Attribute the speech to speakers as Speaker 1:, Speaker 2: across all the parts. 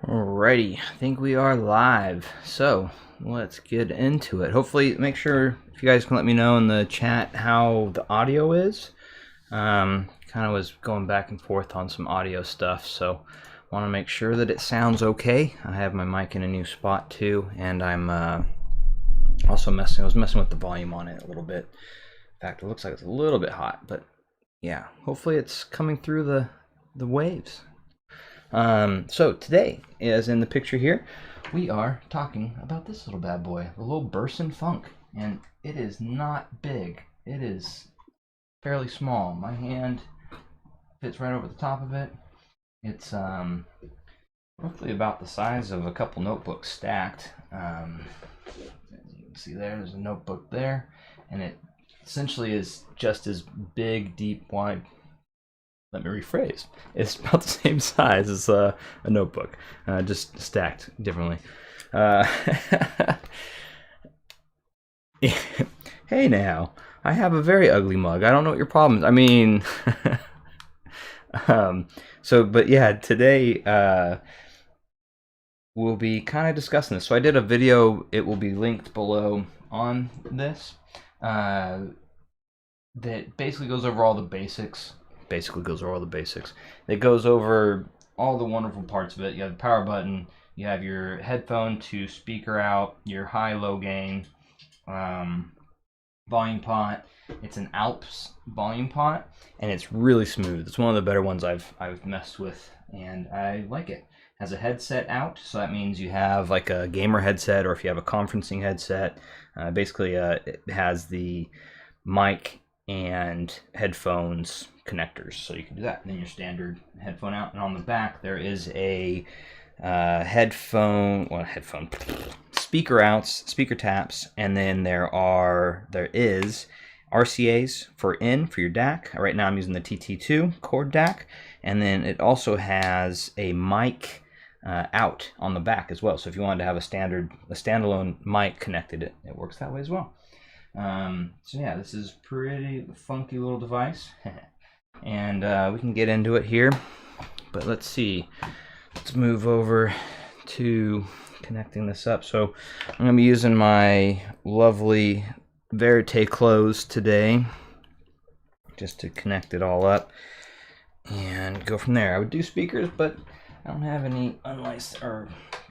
Speaker 1: Alrighty, I think we are live, so let's get into it. Hopefully, make sure if you guys can let me know in the chat how the audio is. Kind of was going back and forth on some audio stuff, so want to make sure that it sounds okay. I have my mic in a new spot too, and I'm also I was messing with the volume on it a little bit. In fact, it looks like it's a little bit hot, but yeah, hopefully it's coming through the waves. So today, as in the picture here, we are talking about this little bad boy, the little Burson Funk, and it is not big. It is fairly small. My hand fits right over the top of it. It's roughly about the size of a couple notebooks stacked. As you can see there's a notebook there, and it essentially is just as big, deep, wide. Let me rephrase. It's about the same size as a notebook, just stacked differently. Hey now, I have a very ugly mug. I don't know what your problem is. I mean, but yeah, today we'll be kind of discussing this. So I did a video. It will be linked below on this. That basically goes over all the basics. It goes over all the wonderful parts of it. You have the power button, you have your headphone to speaker out, your high-low gain, volume pot. It's an Alps volume pot, and it's really smooth. It's one of the better ones I've messed with, and I like it. It has a headset out, so that means you have like a gamer headset, or if you have a conferencing headset, basically it has the mic and headphones connectors, so you can do that. And then your standard headphone out, and on the back there is a speaker outs, speaker taps, and then there is RCAs for your DAC. Right now I'm using the TT2 cord DAC, and then it also has a mic out on the back as well. So if you wanted to have a standalone mic connected, it works that way as well. So yeah, this is pretty funky little device. And we can get into it here, but let's see. Let's move over to connecting this up. So I'm going to be using my lovely Verite close today just to connect it all up and go from there. I would do speakers, but I don't have any unlicensed or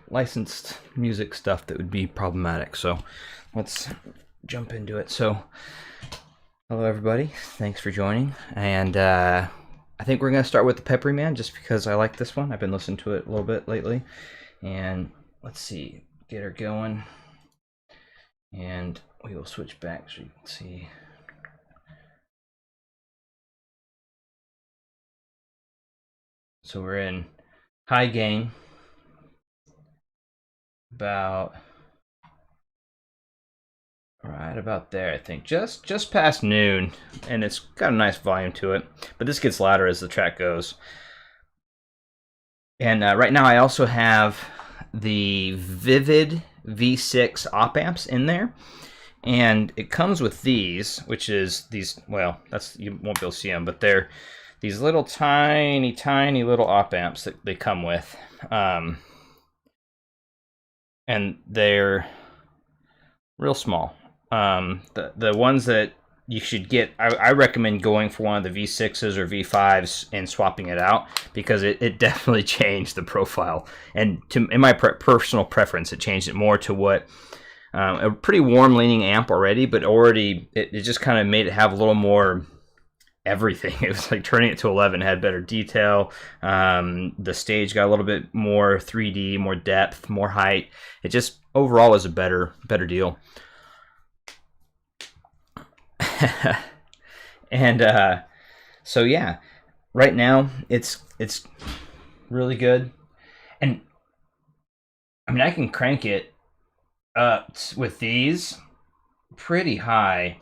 Speaker 1: licensed music stuff that would be problematic. So let's jump into it. So hello everybody, thanks for joining, and I think we're going to start with the Peppery Man just because I like this one. I've been listening to it a little bit lately, and let's see, get her going, and we will switch back so you can see. So we're in high gain, about right about there, I think, just past noon, and it's got a nice volume to it, but this gets louder as the track goes. And right now I also have the Vivid V6 op amps in there, and it comes with these, which is these, well, you won't be able to see them, but they're these little tiny little op amps that they come with, and they're real small. The ones that you should get, I recommend going for one of the V6s or V5s and swapping it out, because it definitely changed the profile. And in my personal preference, it changed it more to what a pretty warm leaning amp already, but it just kind of made it have a little more everything. It was like turning it to 11 had better detail. The stage got a little bit more 3D, more depth, more height. It just overall was a better deal. And so yeah, right now it's really good, and I mean I can crank it up with these pretty high.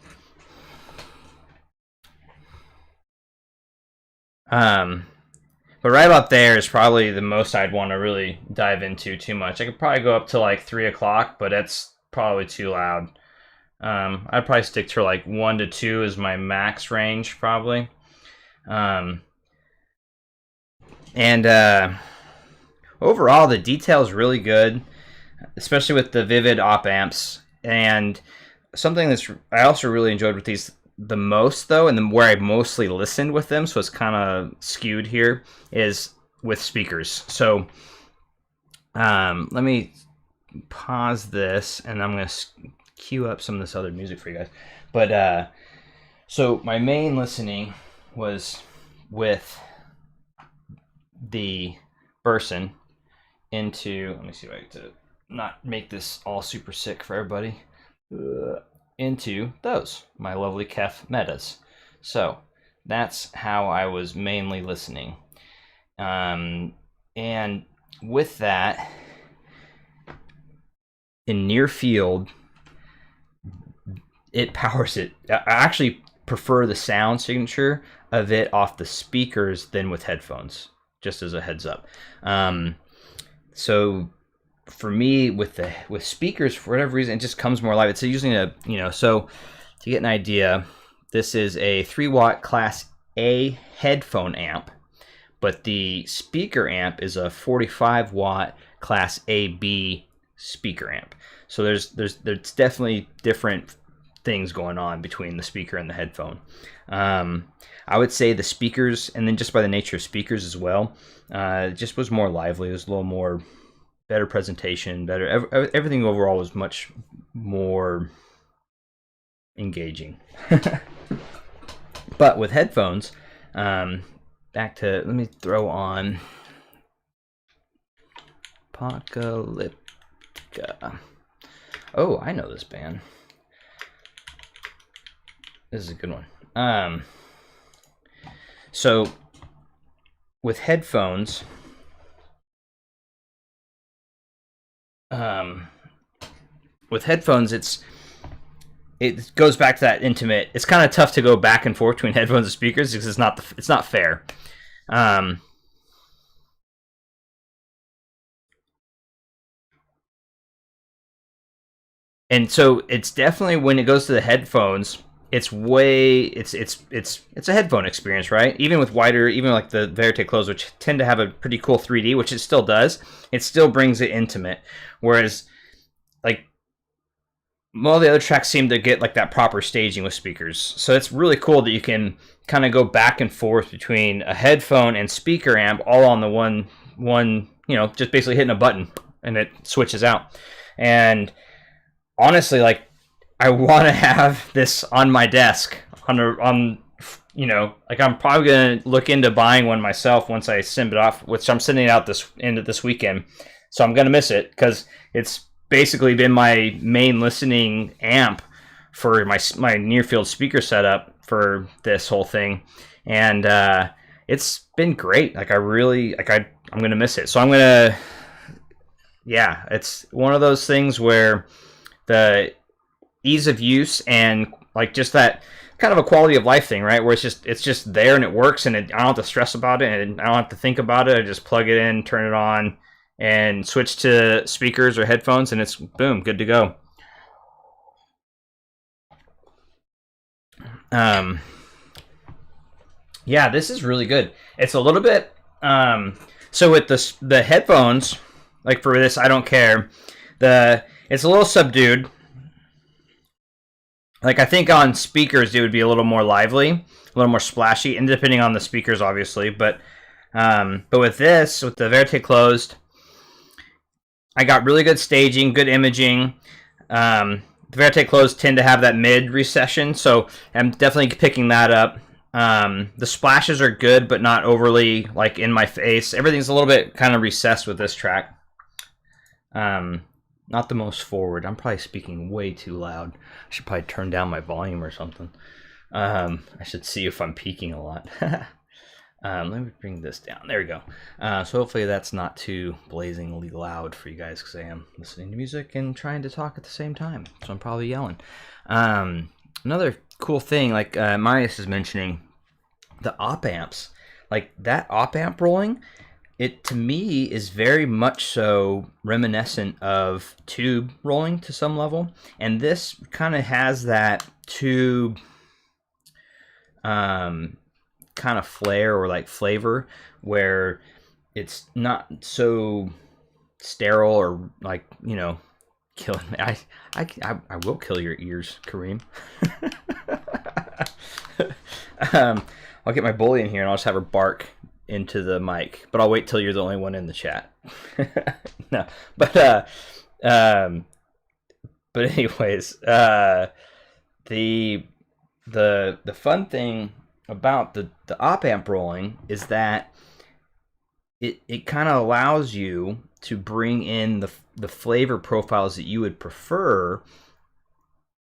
Speaker 1: But right about there is probably the most I'd want to really dive into too much. I could probably go up to like 3 o'clock, but that's probably too loud. I'd probably stick to like 1 to 2 is my max range, probably. overall, the detail is really good, especially with the vivid op amps. And something that's I also really enjoyed with these the most, though, and where I mostly listened with them, so it's kind of skewed here, is with speakers. So let me pause this, and I'm going to cue up some of this other music for you guys. But so my main listening was with the Burson into, let me see if I can not make this all super sick for everybody, into those, my lovely Kef Metas. So that's how I was mainly listening. And with that, in near field, it powers it. I actually prefer the sound signature of it off the speakers than with headphones, just as a heads up. So for me, with speakers, for whatever reason, it just comes more live. It's using a, so to get an idea, this is a 3-watt Class A headphone amp, but the speaker amp is a 45-watt Class AB speaker amp. So there's definitely different things going on between the speaker and the headphone. I would say the speakers, and then just by the nature of speakers as well, it just was more lively. It was a little more better presentation, better everything overall was much more engaging. But with headphones, back to, let me throw on Apocalyptica. Oh, I know this band. This is a good one. So with headphones, it goes back to that intimate. It's kind of tough to go back and forth between headphones and speakers because it's not fair. And so it's definitely, when it goes to the headphones, it's a headphone experience, right? Even with wider, even like the Verite Close, which tend to have a pretty cool 3D, which it still does, it still brings it intimate. Whereas like all the other tracks seem to get like that proper staging with speakers. So it's really cool that you can kind of go back and forth between a headphone and speaker amp all on the one, just basically hitting a button and it switches out. And honestly, like, I want to have this on my desk like, I'm probably going to look into buying one myself once I send it off, which I'm sending out this weekend. So I'm going to miss it because it's basically been my main listening amp for my near field speaker setup for this whole thing. And it's been great. Like, I'm going to miss it. So I'm going to, it's one of those things where the ease of use and like just that kind of a quality of life thing, right? Where it's just there and it works, and I don't have to stress about it and I don't have to think about it. I just plug it in, turn it on, and switch to speakers or headphones, and it's boom, good to go. This is really good. It's a little bit so with the headphones, like for this, I don't care. It's a little subdued. Like, I think on speakers it would be a little more lively, a little more splashy, and depending on the speakers, obviously. But with this, with the Verite closed, I got really good staging, good imaging. The Verite closed tend to have that mid recession, so I'm definitely picking that up. The splashes are good, but not overly like in my face. Everything's a little bit kind of recessed with this track. Not the most forward. I'm probably speaking way too loud. I should probably turn down my volume or something. I should see if I'm peaking a lot. Let me bring this down. There we go. So hopefully that's not too blazingly loud for you guys, because I am listening to music and trying to talk at the same time. So I'm probably yelling. Another cool thing, like Marius is mentioning, the op amps. Like that op amp rolling, it to me is very much so reminiscent of tube rolling to some level, and this kind of has that tube kind of flair or like flavor, where it's not so sterile or like, you know, killing me. I will kill your ears, Kareem. I'll get my bully in here and I'll just have her bark into the mic, but I'll wait till you're the only one in the chat. No, um, but anyways, the fun thing about the op amp rolling is that it kind of allows you to bring in the flavor profiles that you would prefer,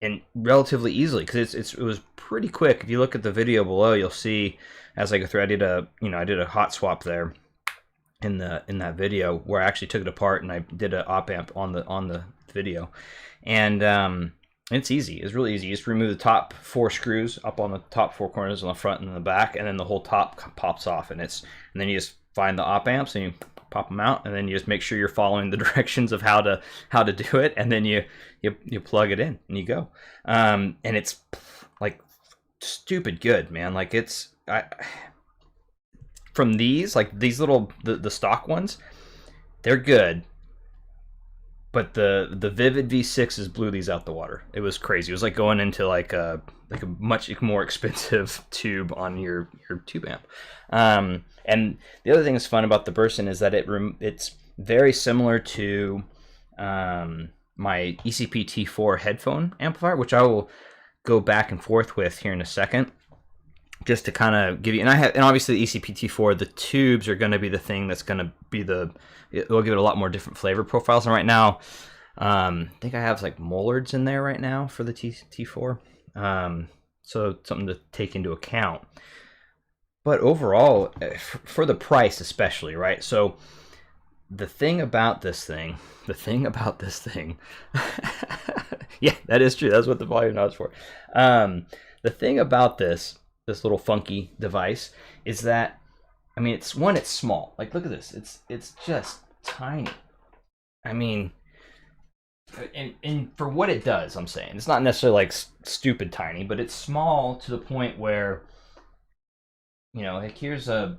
Speaker 1: and relatively easily, because it was pretty quick. If you look at the video below, you'll see as I go through, I did a hot swap there in that video where I actually took it apart and I did an op amp on the video, and it's easy. It's really easy. You just remove the top 4 screws up on the top 4 corners on the front and the back, and then the whole top pops off, and then you just find the op amps and you pop them out, and then you just make sure you're following the directions of how to do it, and then you plug it in and you go. And it's like stupid good, man. Like from these, like these little the stock ones, they're good. But the Vivid V6s blew these out the water. It was crazy. It was like going into like a much more expensive tube on your tube amp. And the other thing that's fun about the Burson is that it's very similar to my ECP T4 headphone amplifier, which I will go back and forth with here in a second, just to kind of give you. And obviously the ECP T4, the tubes are going to be the thing that's going to be it'll give it a lot more different flavor profiles. And right now, I think I have like mollards in there right now for the T4. So something to take into account. But overall, for the price especially, right? So the thing about this thing, yeah, that is true. That's what the volume knob is for. The thing about this little funky device is that, I mean, it's small. Like, look at this. It's just tiny. I mean, and for what it does, I'm saying it's not necessarily like stupid tiny, but it's small to the point where, you know, like here's a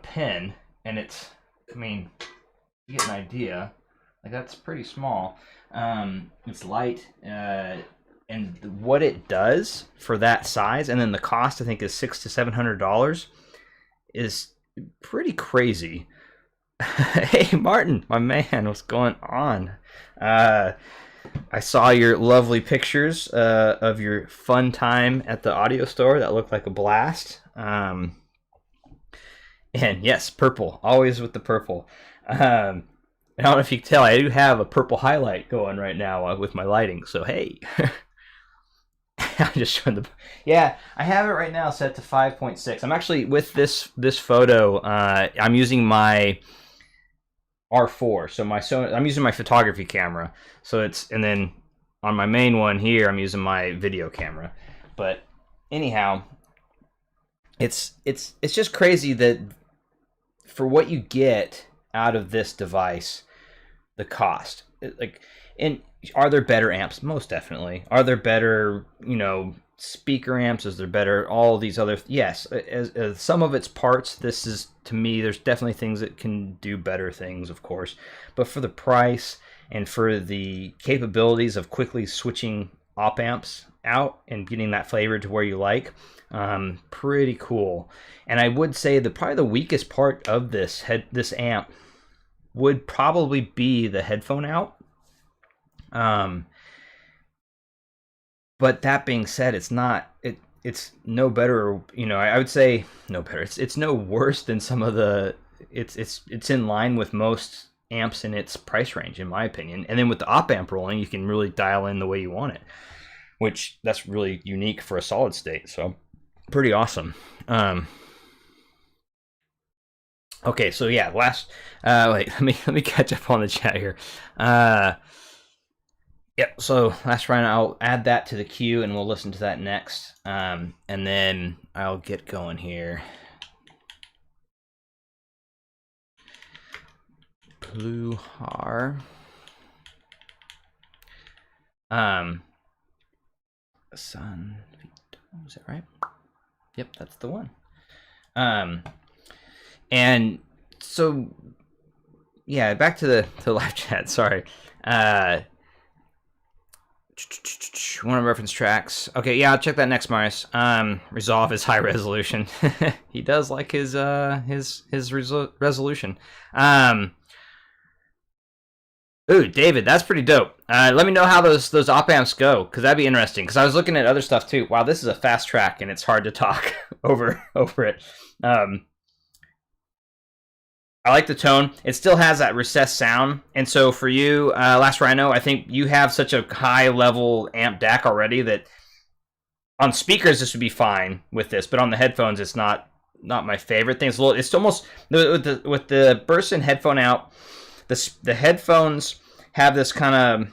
Speaker 1: pen, and it's, I mean, you get an idea. Like, that's pretty small. It's light, and what it does for that size, and then the cost, I think, is $600 to $700, is pretty crazy. Hey, Martin, my man, what's going on? I saw your lovely pictures of your fun time at the audio store. That looked like a blast. And yes, purple, always with the purple. I don't know if you can tell, I do have a purple highlight going right now with my lighting. So hey, I'm just showing yeah, I have it right now set to 5.6. I'm actually with this photo. I'm using my R4, so I'm using my photography camera. So and then on my main one here, I'm using my video camera. But anyhow, it's just crazy that for what you get out of this device, the cost, and are there better amps? Most definitely. Are there better, speaker amps? Is there better all these other? Yes, as some of its parts, this is, to me, there's definitely things that can do better things, of course. But for the price and for the capabilities of quickly switching op amps out and getting that flavor to where you like, pretty cool. And I would say that probably the weakest part of this amp would probably be the headphone out. But that being said, it's no better, I would say no better. It's no worse than some of the, it's in line with most amps in its price range, in my opinion. And then with the op amp rolling, you can really dial in the way you want it, which that's really unique for a solid state. So pretty awesome. Okay, so yeah, wait, let me catch up on the chat here. Yep, so last round, I'll add that to the queue and we'll listen to that next. And then I'll get going here. Pluhar. Sun, is that right? Yep, that's the one. And So yeah, back to the live chat. Sorry. One of reference tracks. Okay, yeah, I'll check that next, Marius. Resolve is high resolution. He does like his resolution. Ooh, David, that's pretty dope. Let me know how those op amps go, because that'd be interesting. Because I was looking at other stuff too. Wow, this is a fast track, and it's hard to talk over it. I like the tone. It still has that recessed sound. And so for you, Last Rhino, I think you have such a high level amp DAC already that on speakers this would be fine with this, but on the headphones it's not my favorite thing. It's almost with the Burson headphone out, the headphones have this kind of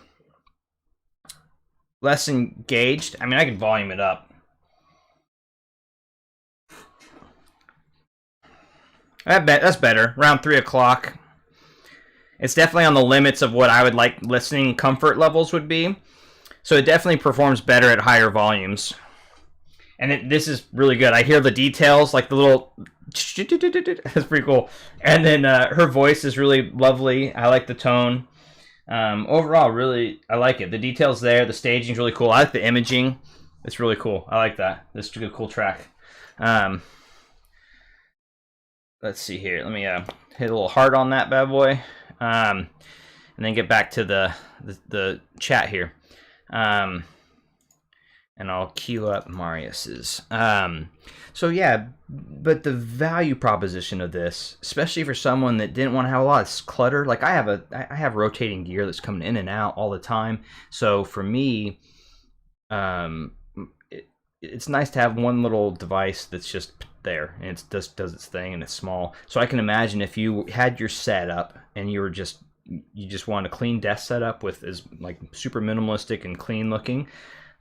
Speaker 1: less engaged. I mean, I can volume it up. That's better. Around 3 o'clock. It's definitely on the limits of what I would like listening comfort levels would be. So it definitely performs better at higher volumes. And this is really good. I hear the details, like the little... That's pretty cool. And then her voice is really lovely. I like the tone. Overall, really, I like it. The details there. The staging's really cool. I like the imaging. It's really cool. I like that. This is a cool track. Let's see here. Let me hit a little heart on that bad boy, and then get back to the chat here, and I'll queue up Marius's. So yeah, but the value proposition of this, especially for someone that didn't want to have a lot of clutter, like I have rotating gear that's coming in and out all the time. So for me, it's nice to have one little device that's just there and it just does its thing and it's small. So I can imagine if you had your setup and you just want a clean desk setup with is like super minimalistic and clean looking,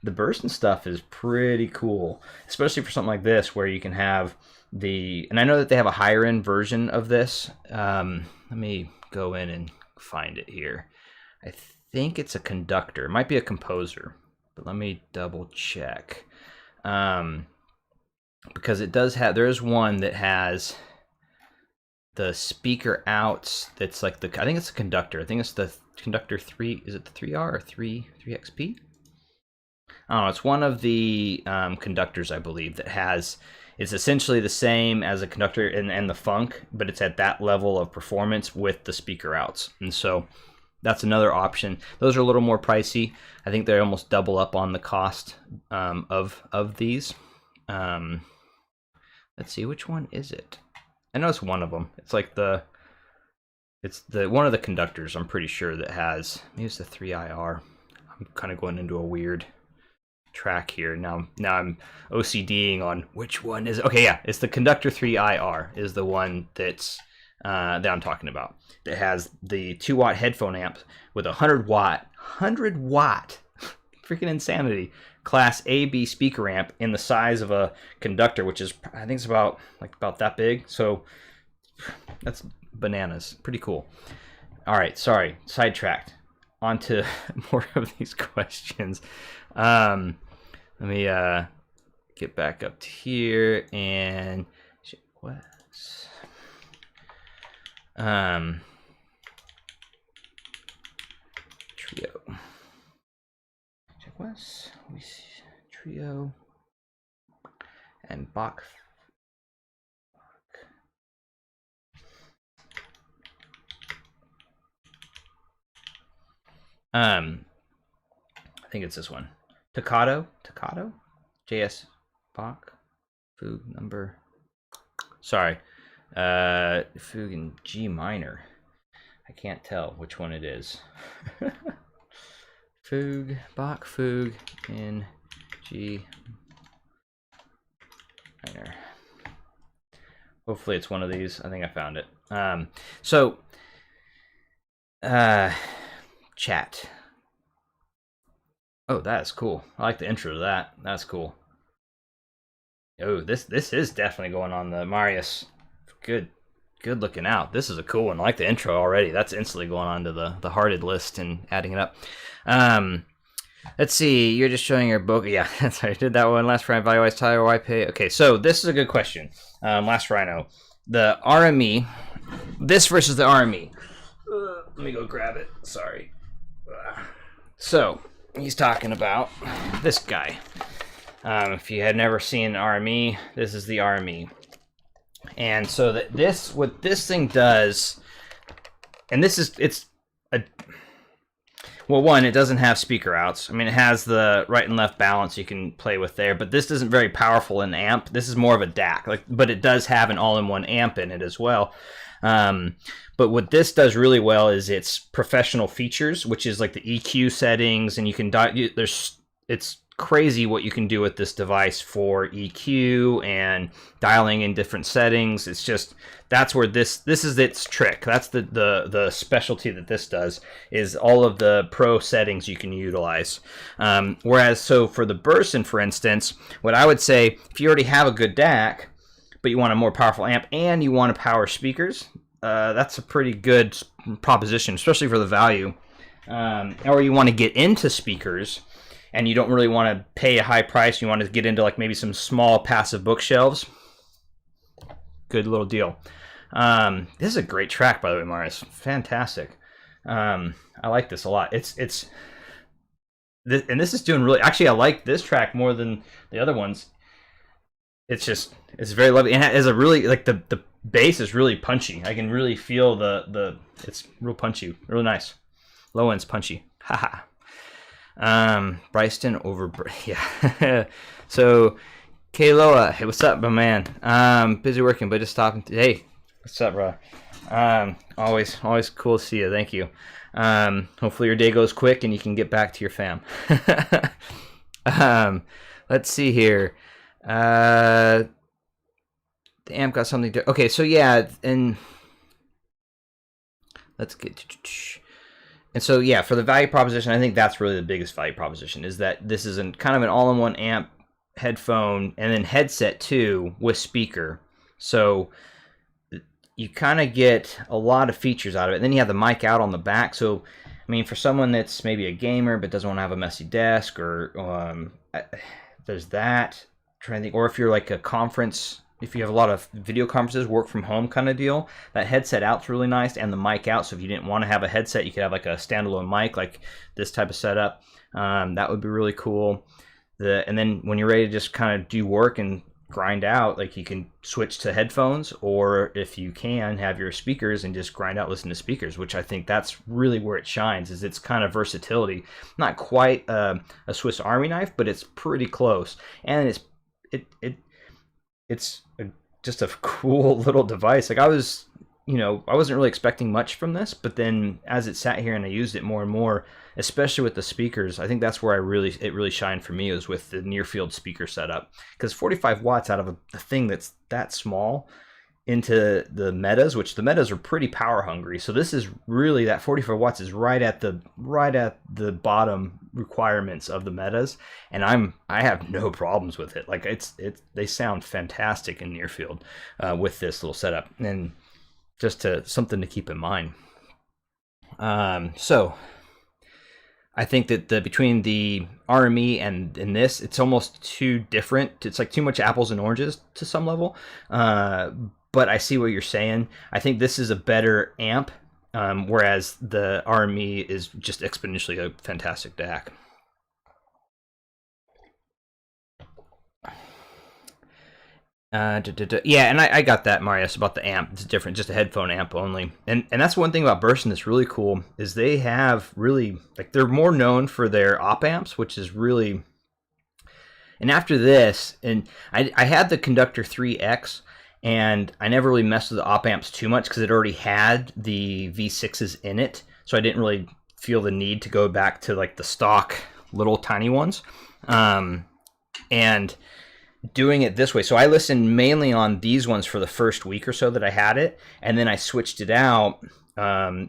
Speaker 1: the Burson stuff is pretty cool, especially for something like this where you can have and I know that they have a higher end version of this. Let me go in and find it here. I think it's a conductor. It might be a composer, but let me double check. Because it does have, there's one that has the speaker outs that's like I think it's a conductor. I think it's the conductor 3, is it the 3R or 3XP? I don't know, it's one of the conductors, I believe, that it's essentially the same as a conductor and the Funk, but it's at that level of performance with the speaker outs. And so that's another option. Those are a little more pricey. I think they almost double up on the cost of these. Let's see, which one is it? I know it's one of them. It's like it's one of the conductors, I'm pretty sure, that has, maybe it's the 3IR. I'm kind of going into a weird track here. Now I'm OCDing on which one is it. Okay, yeah, it's the conductor 3IR is the one that I'm talking about. That has the 2-watt headphone amp with a 100-watt freaking insanity class AB speaker amp in the size of a conductor, which is, I think it's about that big. So that's bananas. Pretty cool. All right, sorry, sidetracked. On to more of these questions. Let me get back up to here and what's trio. Check West, we see trio and Bach. I think it's this one. Toccato, JS Bach, Fugue number. Sorry, Fugue in G minor. I can't tell which one it is. Fugue, Bach Fugue in G minor. Hopefully it's one of these. I think I found it. Chat. Oh, that's cool. I like the intro to that. That's cool. Oh, this is definitely going on the Marius. Good looking out. This is a cool one. I like the intro already. That's instantly going on to the hearted list and adding it up. Let's see. You're just showing your book. Yeah, that's right. I did that one. Last Rhino, value-wise, tire, why pay? Okay, so this is a good question. Last Rhino. The RME this versus the RME. Let me go grab it. Sorry. So he's talking about this guy. If you had never seen an RME, this is the RME. And so that this, what this thing does, and this is, it's a, well, one, it doesn't have speaker outs. I mean, it has the right and left balance you can play with there, but this isn't very powerful in amp. This is more of a DAC, like, but it does have an all-in-one amp in it as well. But what this does really well is its professional features, which is like the EQ settings, and you can it's crazy what you can do with this device for EQ and dialing in different settings. It's just, that's where this is its trick. That's the specialty that this does, is all of the pro settings you can utilize. Whereas, so for the Burson, for instance, what I would say, if you already have a good DAC, but you want a more powerful amp and you want to power speakers, that's a pretty good proposition, especially for the value. Or you want to get into speakers and you don't really want to pay a high price. You want to get into like maybe some small passive bookshelves. Good little deal. This is a great track, by the way, Marius. Fantastic. I like this a lot. And this is doing really, actually I like this track more than the other ones. It's just, it's very lovely. And it has a really, like the bass is really punchy. I can really feel it's real punchy, really nice. Low end's punchy. Haha. Bryston over, yeah. So, Kayloa, hey, what's up, my man? Busy working, but just stopping. Hey, what's up, bro? Always cool to see you. Thank you. Hopefully your day goes quick and you can get back to your fam. Let's see here. The amp got something to, okay, so yeah, and let's get to, and so yeah, for the value proposition, I think that's really the biggest value proposition, is that this is kind of an all-in-one amp, headphone, and then headset too with speaker. So you kind of get a lot of features out of it. And then you have the mic out on the back. So I mean, for someone that's maybe a gamer but doesn't want to have a messy desk, or there's that. I'm trying to think, or if you're like a conference, if you have a lot of video conferences, work from home kind of deal, that headset out's really nice, and the mic out. So if you didn't want to have a headset, you could have like a standalone mic, like this type of setup. That would be really cool. And then when you're ready to just kind of do work and grind out, like you can switch to headphones, or if you can have your speakers and just grind out, listen to speakers, which I think that's really where it shines, is its kind of versatility. Not quite a Swiss Army knife, but it's pretty close, and it's just a cool little device. Like I wasn't really expecting much from this, but then as it sat here and I used it more and more, especially with the speakers, I think that's where it really shined for me, was with the near field speaker setup. Because 45 watts out of a thing that's that small into the metas, which the metas are pretty power hungry. So this is really, that 45 watts is right at the bottom requirements of the metas, and I have no problems with it. Like they sound fantastic in near field with this little setup, and just something to keep in mind. So I think that between the RME and this, it's almost too different. It's like too much apples and oranges to some level. But I see what you're saying. I think this is a better amp, whereas the RME is just exponentially a fantastic DAC. Yeah, and I got that, Marius, about the amp. It's different, just a headphone amp only. And that's one thing about Burson that's really cool, is they have really, like, they're more known for their op amps, which is really, and after this, and I had the Conductor 3X, and I never really messed with the op amps too much because it already had the V6s in it, so I didn't really feel the need to go back to like the stock little tiny ones. And doing it this way, so I listened mainly on these ones for the first week or so that I had it, and then I switched it out to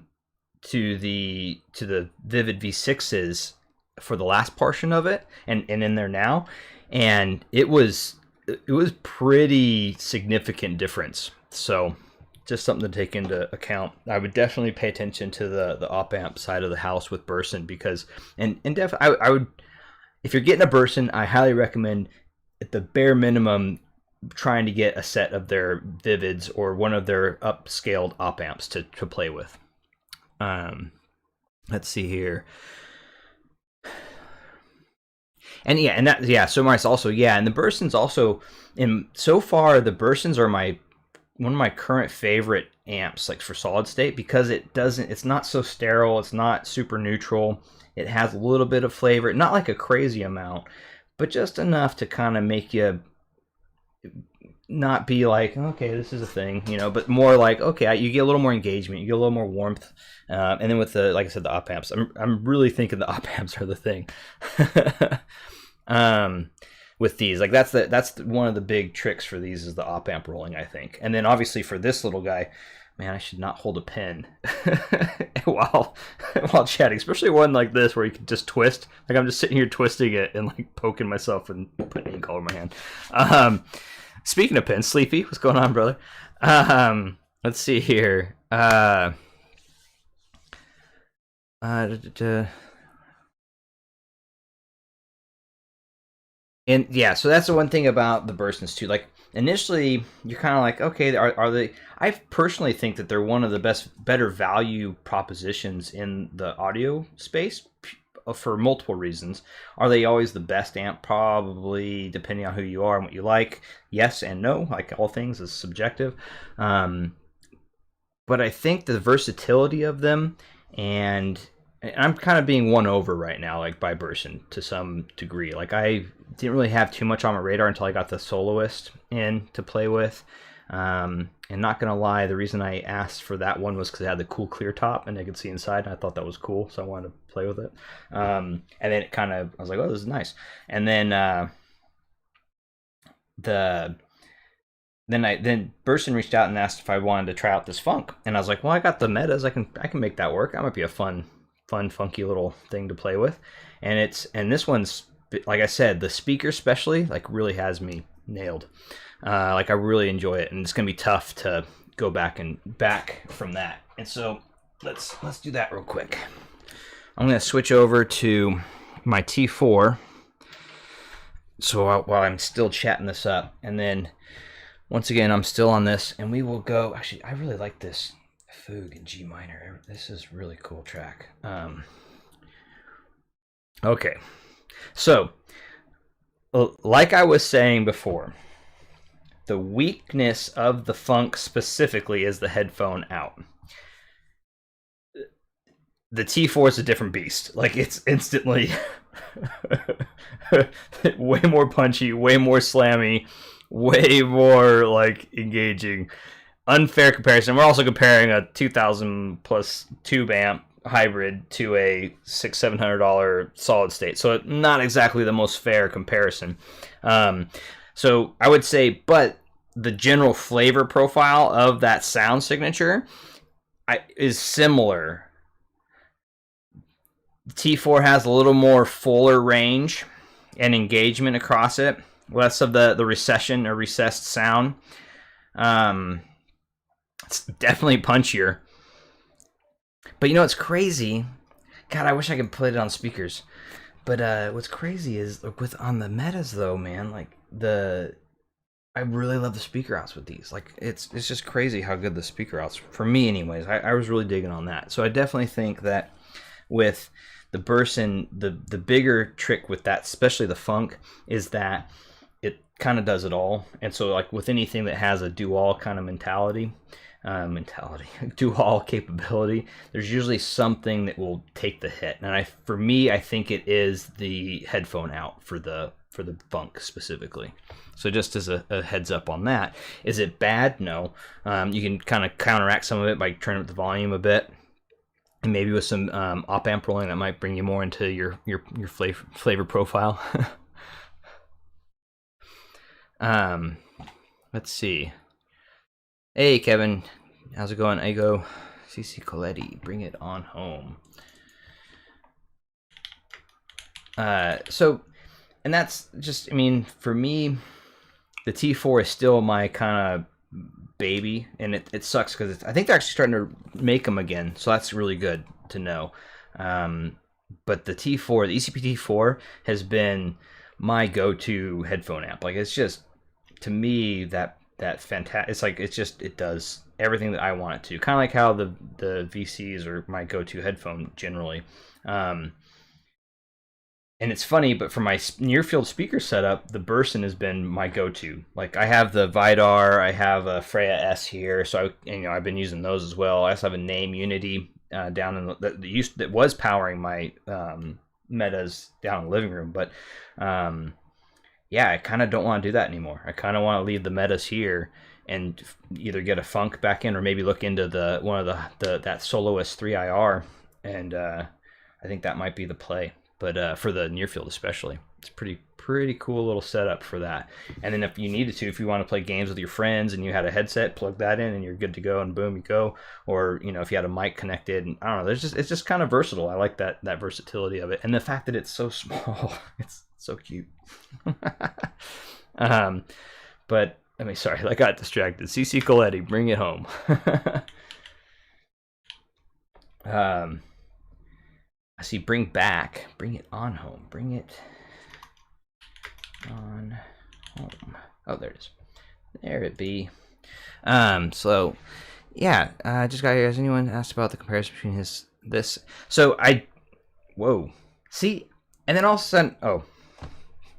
Speaker 1: the Vivid V6s for the last portion of it, and in there now, and it was pretty significant difference. So just something to take into account. I would definitely pay attention to the op amp side of the house with Burson, because I would, if you're getting a Burson, I highly recommend, at the bare minimum, trying to get a set of their Vivids or one of their upscaled op amps to play with. Let's see here. And yeah, and that, yeah, so Maurice also, yeah, and the Bursons also, so far the Bursons are one of my current favorite amps, like for solid state, because it's not so sterile, it's not super neutral, it has a little bit of flavor, not like a crazy amount, but just enough to kind of make you not be like, okay, this is a thing, you know, but more like, okay, you get a little more engagement, you get a little more warmth, and then with the, like I said, the op amps, I'm really thinking the op amps are the thing. With these, like that's one of the big tricks for these is the op amp rolling, I think. And then obviously for this little guy, man, I should not hold a pen while chatting, especially one like this where you can just twist. Like I'm just sitting here twisting it and like poking myself and putting ink all over my hand. Speaking of pens, Sleepy, what's going on, brother? Let's see here. And yeah, so that's the one thing about the Bursons too. Like initially, you're kind of like, okay, are they? I personally think that they're one of the better value propositions in the audio space for multiple reasons. Are they always the best amp? Probably, depending on who you are and what you like. Yes and no, like all things is subjective. But I think the versatility of them, and I'm kind of being won over right now, like by Burson to some degree. Like I didn't really have too much on my radar until I got the Soloist in to play with. And not gonna lie, the reason I asked for that one was because it had the cool clear top and I could see inside, and I thought that was cool, so I wanted to play with it. And then it kind of, I was like, oh, this is nice. And then then Burson reached out and asked if I wanted to try out this funk, and I was like, well, I got the metas, I can make that work. That might be a fun, funky little thing to play with. And this one's, like I said, the speaker especially like really has me nailed. Like I really enjoy it, and it's gonna be tough to go back from that. And so let's do that real quick. I'm gonna switch over to my T4. So while I'm still chatting this up, and then once again I'm still on this, and we will go. Actually, I really like this Fugue in G minor. This is a really cool track. Okay, so like I was saying before, the weakness of the Funk specifically is the headphone out. The T4 is a different beast. Like it's instantly way more punchy, way more slammy, way more like engaging. Unfair comparison. We're also comparing a 2,000 plus tube amp hybrid to a $600-700 solid state, so not exactly the most fair comparison. So I would say, but the general flavor profile of that sound signature is similar. The T4 has a little more fuller range and engagement across it, less of the recession or recessed sound. It's definitely punchier. But you know what's crazy? God, I wish I could play it on speakers. But what's crazy is on the metas though, man, like I really love the speaker outs with these. Like it's just crazy how good the speaker outs, for me anyways. I was really digging on that. So I definitely think that with the Burson, the bigger trick with that, especially the Funk, is that it kind of does it all. And so like with anything that has a do-all kind of mentality, do-all capability, there's usually something that will take the hit. And for me, I think it is the headphone out for the Funk specifically. So just as a heads up on that. Is it bad? No. You can kind of counteract some of it by turning up the volume a bit, and maybe with some op amp rolling that might bring you more into your flavor profile. Let's see. Hey Kevin, how's it going? Ego, CC Coletti, bring it on home. So, and that's just, I mean, for me, the T4 is still my kind of baby, and it sucks because I think they're actually starting to make them again, so that's really good to know. But the T4, the ECP T4, has been my go-to headphone amp. Like it's just to me, that fantastic. It's like it does everything that I want it to. Kind of like how the VCs are my go-to headphone generally. And it's funny, but for my near field speaker setup, the Burson has been my go-to. Like I have the Vidar, I have a Freya S here, so I've been using those as well. I also have a Name Unity down in that was powering my Metas down in the living room, but yeah, I kind of don't want to do that anymore. I kind of want to leave the Metas here and either get a Funk back in, or maybe look into that Soloist 3IR, and I think that might be the play. But for the near field especially, it's pretty cool little setup for that. And then if you needed to, if you want to play games with your friends and you had a headset, plug that in and you're good to go, and boom, you go. Or if you had a mic connected, and I don't know, it's just kind of versatile. I like that versatility of it, and the fact that it's so small. It's so cute. But I mean, sorry, I got distracted. CC Coletti, bring it home. I see bring it on home. Bring it on home. Oh, there it is. There it be. So yeah, just got here. Has anyone asked about the comparison between this? So whoa. See? And then all of a sudden,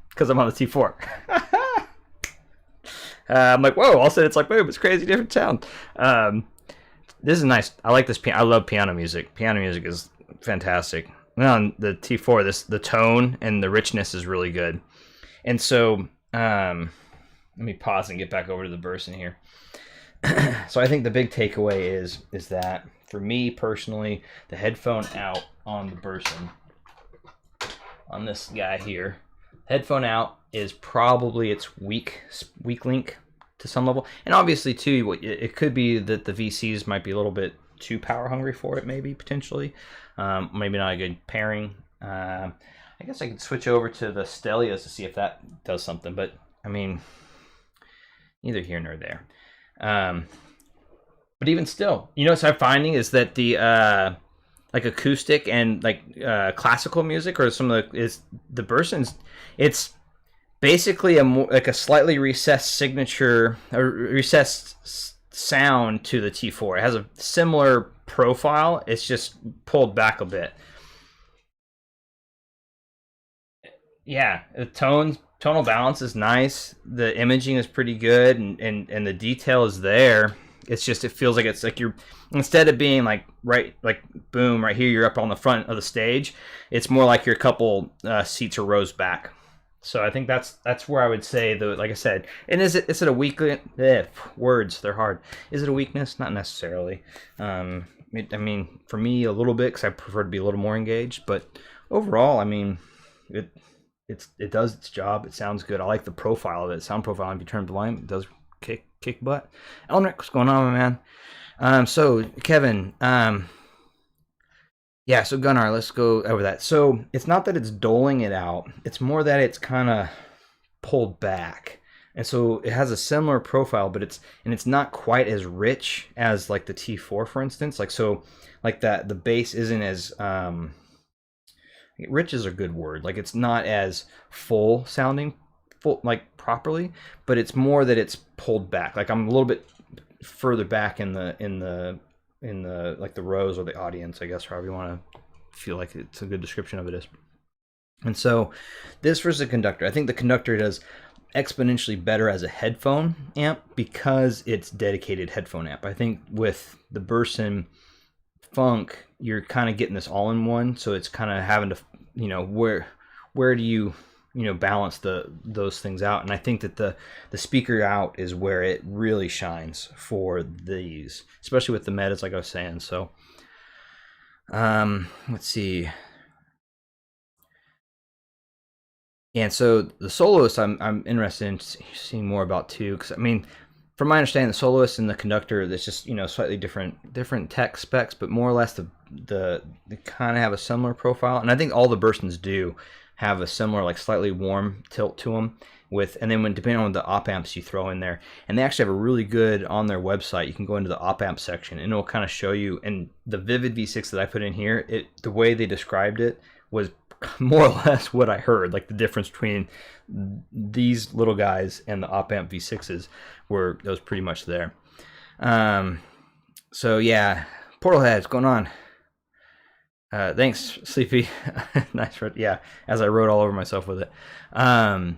Speaker 1: because I'm on the T4. I'm like, whoa, all of a sudden it's like, boom, it's crazy different sound. This is nice. I like this piano. I love piano music. Piano music is fantastic. On the T4, the tone and the richness is really good. And so let me pause and get back over to the Burson here. So I think the big takeaway is that for me personally, the headphone out on the Burson, on this guy here, headphone out is probably its weak link to some level. And obviously too, it could be that the VCs might be a little bit too power hungry for it, maybe potentially. Maybe not a good pairing. I guess I could switch over to the Stelias to see if that does something, but I mean, neither here nor there. But even still, what I'm finding is that the like acoustic and like classical music, or some of the Burson's, it's basically like a slightly recessed signature, or recessed sound to the T4. It has a similar profile, it's just pulled back a bit. Yeah, the tonal balance is nice, the imaging is pretty good, and the detail is there. It's just, it feels like it's like you're, instead of being like boom right here, you're up on the front of the stage, it's more like you're a couple seats or rows back. So I think that's where I would say, like I said, and is it a weakness? Words, they're hard. Is it a weakness? Not necessarily. I mean, for me, a little bit, because I prefer to be a little more engaged. But overall, I mean, it does its job. It sounds good. I like the profile of it. Sound profile. If you turn up the volume, it does kick butt. Elric, what's going on, my man? So Kevin, yeah, so Gunnar, let's go over that. So it's not that it's doling it out. It's more that it's kind of pulled back. And so it has a similar profile, but it's not quite as rich as like the T4, for instance. Like that, the bass isn't as, rich is a good word. Like it's not as full sounding, like properly, but it's more that it's pulled back. Like I'm a little bit further back in the like the rows or the audience, I guess, however you want to feel like it's a good description of it is. And so this versus the conductor, I think the conductor does exponentially better as a headphone amp because it's dedicated headphone amp. I think with the Burson Funk, you're kind of getting this all in one, so it's kind of having to, where do you balance those things out. And I think that the speaker out is where it really shines for these, especially with the Metas, like I was saying. So let's see. And so the Soloist, I'm interested in seeing more about too, because I mean, from my understanding, the Soloist and the conductor, that's just slightly different tech specs, but more or less they kind of have a similar profile. And I think all the Bursons do have a similar, like slightly warm tilt to them, and then depending on the op amps you throw in there, and they actually have a really good, on their website, you can go into the op amp section and it'll kind of show you. And the Vivid V6 that I put in here, the way they described it was more or less what I heard. Like the difference between these little guys and the op amp V6s that was pretty much there. So yeah, Portalhead, what's going on? Thanks, Sleepy. Nice. Yeah, as I wrote all over myself with it. Elric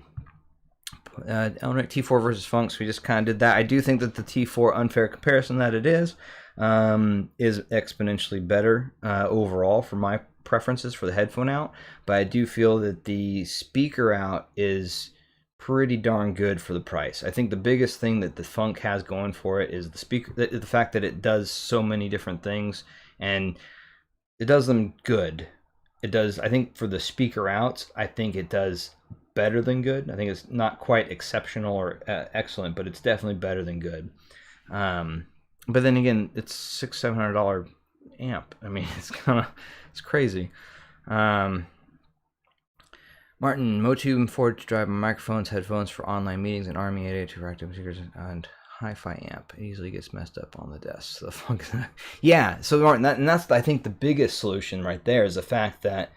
Speaker 1: T4 versus Funk, so we just kind of did that. I do think that the T4, unfair comparison that it is exponentially better overall for my preferences for the headphone out, but I do feel that the speaker out is pretty darn good for the price. I think the biggest thing that the Funk has going for it is the speaker, the fact that it does so many different things, and it does them good. It does, I think for the speaker outs, I think it does better than good. I think it's not quite exceptional or excellent, but it's definitely better than good. But then again, it's $600-700 amp. I mean, it's crazy. Martin, Motu and Ford to drive microphones, headphones for online meetings, and Army 882 for active speakers, and hi-fi amp. It easily gets messed up on the desk. So the Funk, yeah. So Martin, that's I think the biggest solution right there is the fact that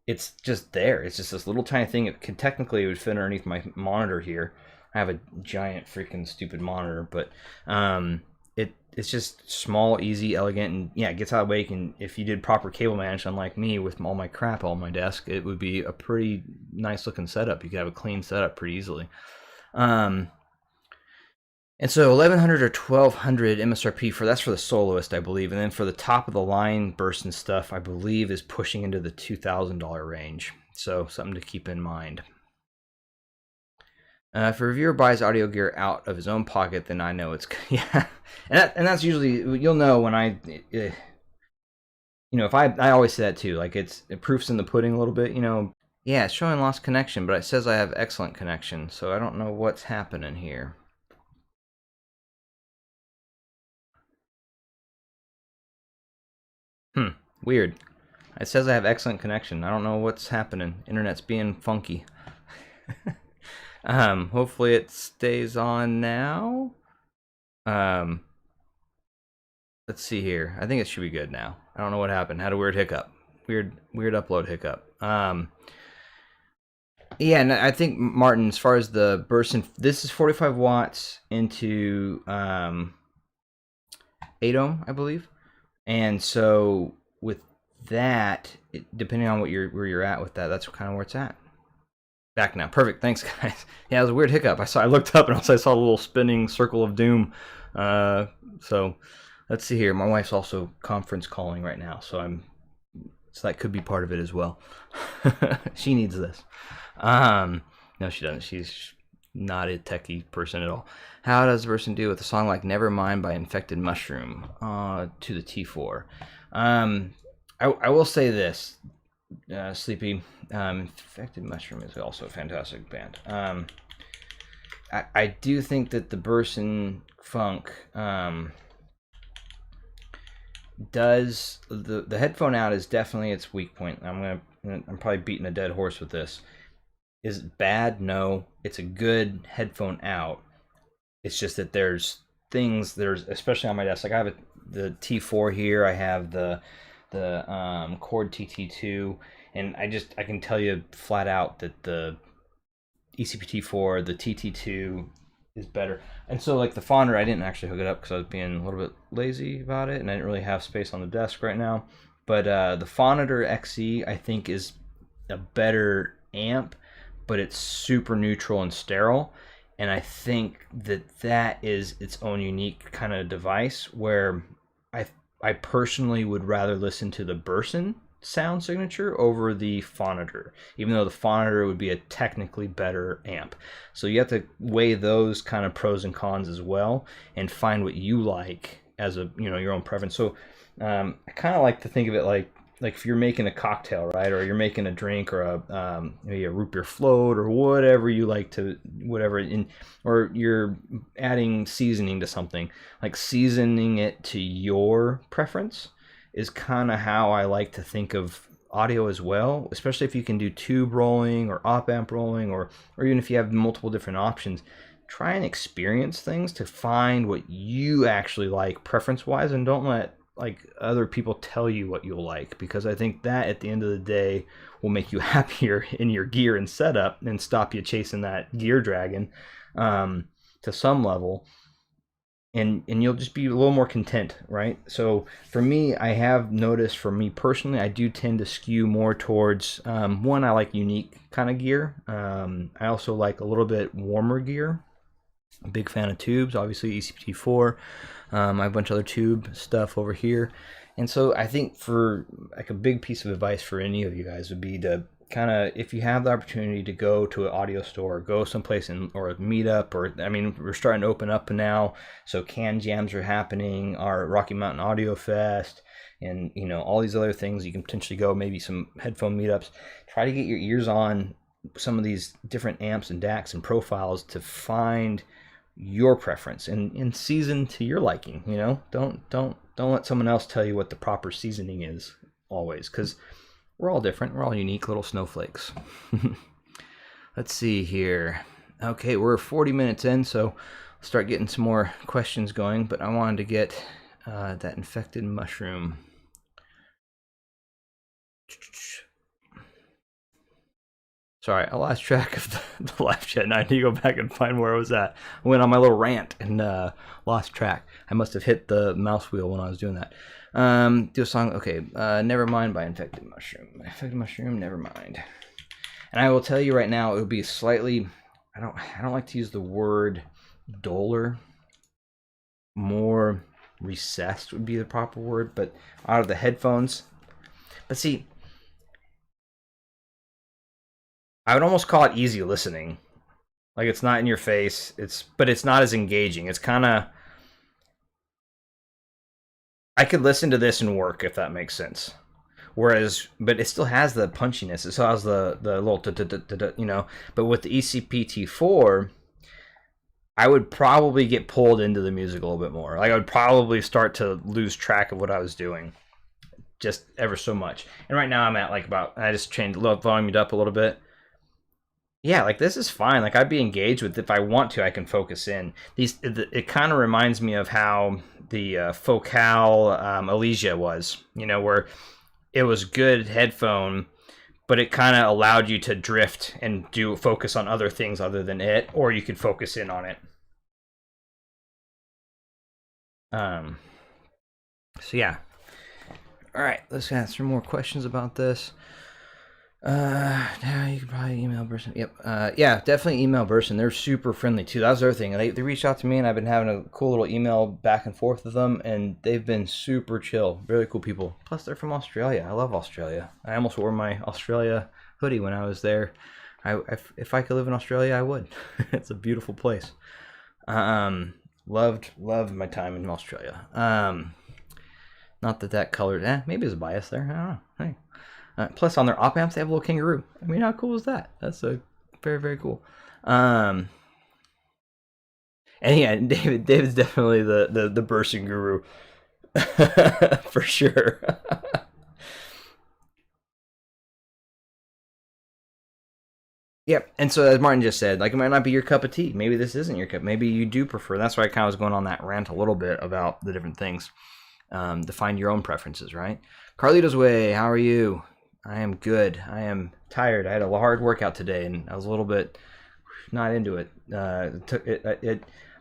Speaker 1: it's just there. It's just this little tiny thing. It would fit underneath my monitor here. I have a giant freaking stupid monitor, but it's just small, easy, elegant, and yeah, it gets out of the way. And if you did proper cable management, unlike me with all my crap on my desk, it would be a pretty nice looking setup. You could have a clean setup pretty easily. And so 1100 or 1200 MSRP that's for the soloist, I believe, and then for the top of the line Burson stuff, I believe is pushing into the $2,000 range. So something to keep in mind. If a reviewer buys audio gear out of his own pocket, then I know it's yeah, and that's usually, you'll know when if I always say that too. Like it proofs in the pudding a little bit, Yeah, it's showing lost connection, but it says I have excellent connection, so I don't know what's happening here. Weird. It says I have excellent connection. I don't know what's happening. Internet's being funky. Hopefully it stays on now. Let's see here. I think it should be good now. I don't know what happened. Had a weird hiccup. Weird upload hiccup. Yeah, and I think, Martin, as far as the Burson, this is 45 watts into 8 ohm, I believe. And so with that, depending on where you're at with that, that's kind of where it's at. Back now. Perfect. Thanks, guys. Yeah, it was a weird hiccup. I looked up and I saw a little spinning circle of doom. So let's see here. My wife's also conference calling right now, so that could be part of it as well. She needs this. No, she doesn't. She's not a techie person at all. How does the person do with a song like Nevermind by Infected Mushroom to the T4? I will say this, Sleepy. Infected Mushroom is also a fantastic band. I do think that the Burson Funk does the headphone out is definitely its weak point. I'm probably beating a dead horse with this. Is it bad? No, it's a good headphone out. It's just that there's especially on my desk. Like I have the T4 here. I have the Cord TT2, and I can tell you flat out that the ECP-T4, the TT2 is better. And so like the Fonder, I didn't actually hook it up because I was being a little bit lazy about it, and I didn't really have space on the desk right now. But the Fonder XE, I think, is a better amp, but it's super neutral and sterile. And I think that is its own unique kind of device where I personally would rather listen to the Burson sound signature over the Fonder, even though the Fonder would be a technically better amp. So you have to weigh those kind of pros and cons as well and find what you like as your own preference. So I kind of like to think of it like if you're making a cocktail, right, or you're making a drink or maybe a root beer float or whatever you like to, or you're adding seasoning to something, like seasoning it to your preference is kind of how I like to think of audio as well, especially if you can do tube rolling or op amp rolling, or even if you have multiple different options. Try and experience things to find what you actually like preference wise, and don't let like other people tell you what you'll like, because I think that at the end of the day will make you happier in your gear and setup and stop you chasing that gear dragon to some level. And you'll just be a little more content, right? So for me, I have noticed, for me personally, I do tend to skew more towards one, I like unique kind of gear. I also like a little bit warmer gear. I'm a big fan of tubes, obviously ECPT4. I have a bunch of other tube stuff over here. And so I think for like a big piece of advice for any of you guys would be to kind of, if you have the opportunity to go to an audio store, go someplace or a meetup, or I mean, we're starting to open up now, so can jams are happening, our Rocky Mountain Audio Fest, and you know, all these other things. You can potentially go, maybe some headphone meetups. Try to get your ears on some of these different amps and DACs and profiles to find your preference and season to your liking. You know, don't let someone else tell you what the proper seasoning is always, because we're all different. We're all unique little snowflakes. Let's see here. Okay, we're 40 minutes in, so I'll start getting some more questions going, but I wanted to get that infected mushroom. Sorry, I lost track of the live chat, and I need to go back and find where I was at. I went on my little rant and lost track. I must have hit the mouse wheel when I was doing that. Do a song. Okay, Never Mind by Infected Mushroom. Infected Mushroom, Never Mind. And I will tell you right now, it would be slightly, I don't like to use the word duller. More recessed would be the proper word, but out of the headphones. But see, I would almost call it easy listening. Like, it's not in your face, but it's not as engaging. It's kind of, I could listen to this and work, if that makes sense. Whereas, but it still has the punchiness. It still has the little, you know. But with the ECPT4, I would probably get pulled into the music a little bit more. Like, I would probably start to lose track of what I was doing, just ever so much. And right now I'm at like about, I just changed, volume it up a little bit. Yeah, like this is fine. Like, I'd be engaged with it. If I want to, I can focus in. It kind of reminds me of how the Focal Elysia was, you know, where it was good headphone, but it kind of allowed you to drift and focus on other things other than it, or you could focus in on it. So yeah. All right, let's answer some more questions about this. Yeah, you can probably email Burson. Yep. Yeah, definitely email Burson. They're super friendly too. That was the other thing. They reached out to me, and I've been having a cool little email back and forth with them, and they've been super chill. Really cool people. Plus, they're from Australia. I love Australia. I almost wore my Australia hoodie when I was there. If I could live in Australia, I would. It's a beautiful place. Loved my time in Australia. Not that colored. Maybe there's a bias there. I don't know. Hey. Plus, on their op amps, they have a little kangaroo. I mean, how cool is that? That's a very, very cool. And yeah, David's definitely the Burson guru for sure. Yep. And so, as Martin just said, like, it might not be your cup of tea. Maybe this isn't your cup. Maybe you do prefer. That's why I kind of was going on that rant a little bit about the different things. To find your own preferences, right? Carlito's Way, how are you? I am good. I am tired. I had a hard workout today, and I was a little bit not into it. I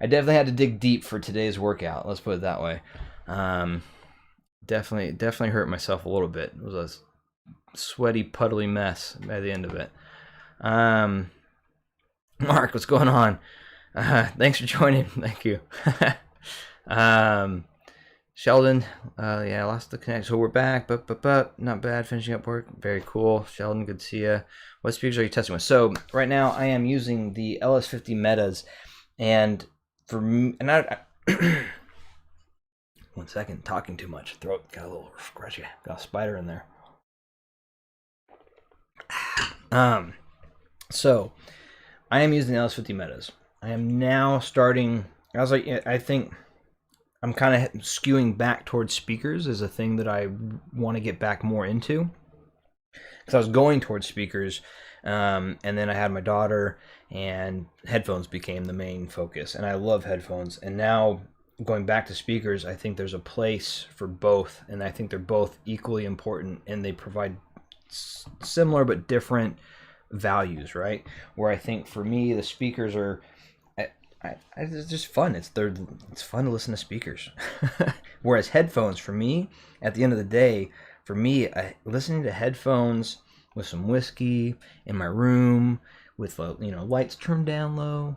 Speaker 1: definitely had to dig deep for today's workout. Let's put it that way. Definitely hurt myself a little bit. It was a sweaty, puddly mess by the end of it. Mark, what's going on? Thanks for joining. Thank you. Sheldon, yeah, I lost the connection. So we're back, but not bad. Finishing up work, very cool. Sheldon, good to see you. What speakers are you testing with? So right now I am using the LS50 Metas, and I 1 second, talking too much. Throat got a little scratchy. Got a spider in there. So I am using the LS50 Metas. I am now starting. I think I'm kind of skewing back towards speakers as a thing that I want to get back more into. Because I was going towards speakers, and then I had my daughter, and headphones became the main focus. And I love headphones. And now going back to speakers, I think there's a place for both, and I think they're both equally important, and they provide similar but different values, right? Where I think for me, the speakers are, it's just fun. It's fun to listen to speakers. Whereas headphones, for me, at the end of the day, for me, listening to headphones with some whiskey in my room with lights turned down low,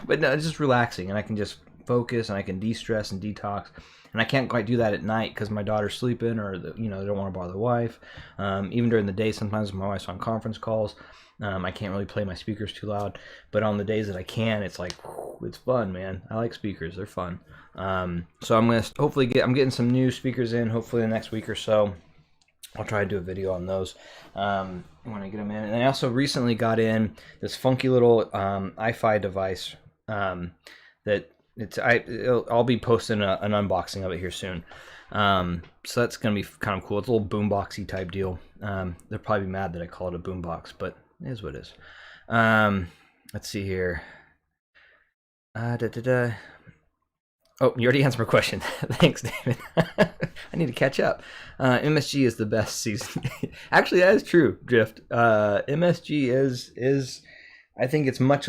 Speaker 1: but no, it's just relaxing, and I can just focus, and I can de-stress and detox. And I can't quite do that at night because my daughter's sleeping, or they don't want to bother the wife. Even during the day, sometimes my wife's on conference calls. I can't really play my speakers too loud. But on the days that I can, it's like, it's fun, man. I like speakers; they're fun. So I'm gonna hopefully I'm getting some new speakers in. Hopefully the next week or so, I'll try to do a video on those when I get them in. And I also recently got in this funky little Wi-Fi device that. I'll be posting an unboxing of it here soon. So that's gonna be kind of cool. It's a little boomboxy type deal. They'll probably be mad that I call it a boombox, but it is what it is. Let's see here. Oh, you already answered my question. Thanks, David. I need to catch up. MSG is the best season. Actually, that is true, Drift. MSG is I think it's much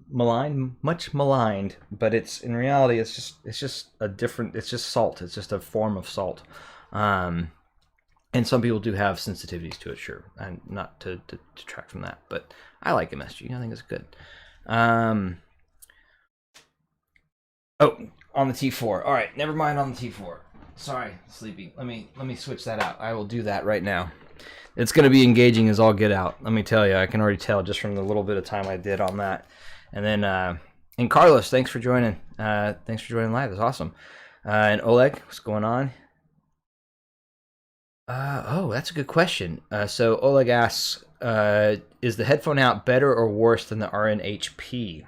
Speaker 1: maligned, but it's in reality it's just a different, it's just salt. It's just a form of salt. And some people do have sensitivities to it, sure. And not to detract from that, but I like MSG. I think it's good. Oh, on the T4. All right, never mind on the T4. Sorry, Sleepy. Let me switch that out. I will do that right now. It's going to be engaging as all get out. Let me tell you, I can already tell just from the little bit of time I did on that. And then, and Carlos, thanks for joining. Thanks for joining live. That's awesome. And Oleg, what's going on? Oh, that's a good question. So Oleg asks, is the headphone out better or worse than the RNHP?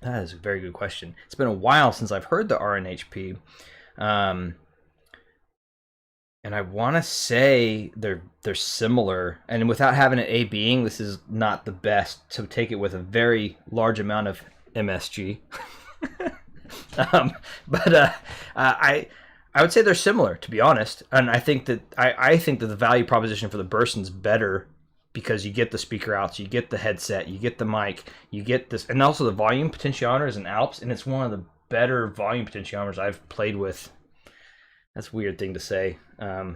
Speaker 1: That is a very good question. It's been a while since I've heard the RNHP. And I want to say they're similar. And without having an A being, this is not the best to take it with a very large amount of MSG. But I would say they're similar, to be honest. And I think that I think that the value proposition for the Burson's better because you get the speaker outs, you get the headset, you get the mic, you get this, and also the volume potentiometers and Alps, and it's one of the better volume potentiometers I've played with. That's a weird thing to say, because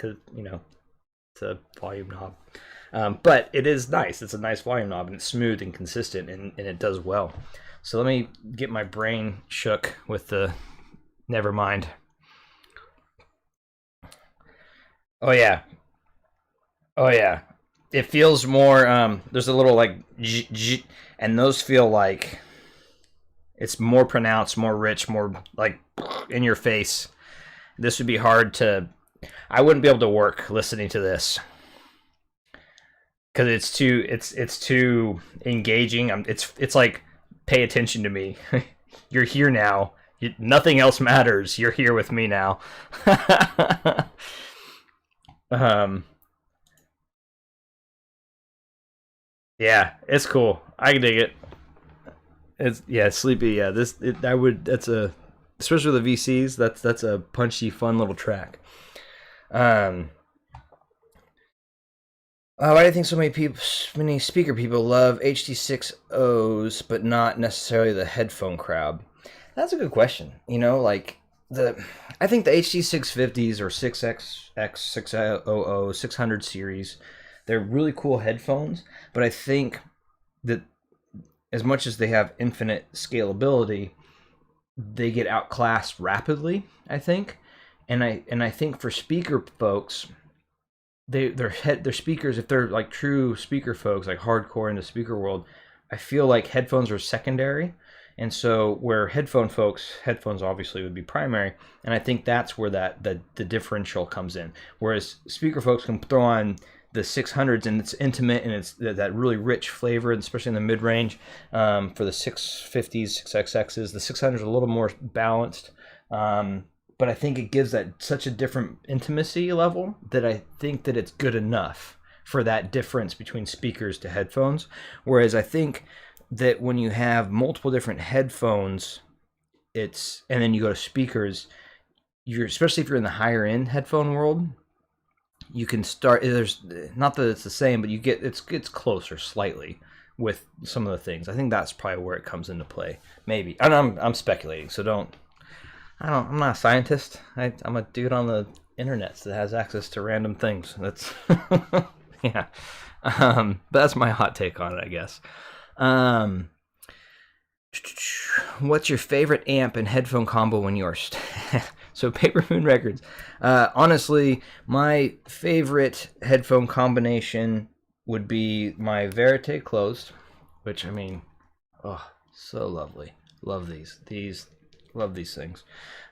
Speaker 1: it's a volume knob, but it is nice. It's a nice volume knob, and it's smooth and consistent, and it does well. So let me get my brain shook with the. Never mind. Oh yeah. It feels more. There's a little like, and those feel like it's more pronounced, more rich, more like in your face. This would be hard to. I wouldn't be able to work listening to this because it's too engaging. It's like, pay attention to me. You're here now. Nothing else matters. You're here with me now. Yeah, it's cool. I can dig it. It's sleepy. Yeah, that's a, especially with the VCs. That's a punchy, fun little track. Why do you think so many speaker people love HD6Os, but not necessarily the headphone crowd? That's a good question. I think the HD650s or 6X600, 600 series, they're really cool headphones, but I think that as much as they have infinite scalability, they get outclassed rapidly, I think. And I think for speaker folks, their speakers, if they're like true speaker folks, like hardcore in the speaker world, I feel like headphones are secondary. And so where headphones obviously would be primary, and I think that's where the differential comes in. Whereas speaker folks can throw on the 600s and it's intimate and it's that really rich flavor, especially in the mid-range. For the 650s, 6XXs, the 600s are a little more balanced. But I think it gives that such a different intimacy level that I think that it's good enough for that difference between speakers to headphones. Whereas I think that when you have multiple different headphones and then you go to speakers, especially if you're in the higher end headphone world, you can start, there's not that it's the same, but it's closer slightly with some of the things. I think that's probably where it comes into play. Maybe. And I'm speculating, so I'm not a scientist. I'm a dude on the internet that has access to random things. That's yeah. But that's my hot take on it, I guess. What's your favorite amp and headphone combo when you're so Paper Moon Records? Honestly, my favorite headphone combination would be my Verite closed, which, I mean, oh, so lovely. Love these. Love these things.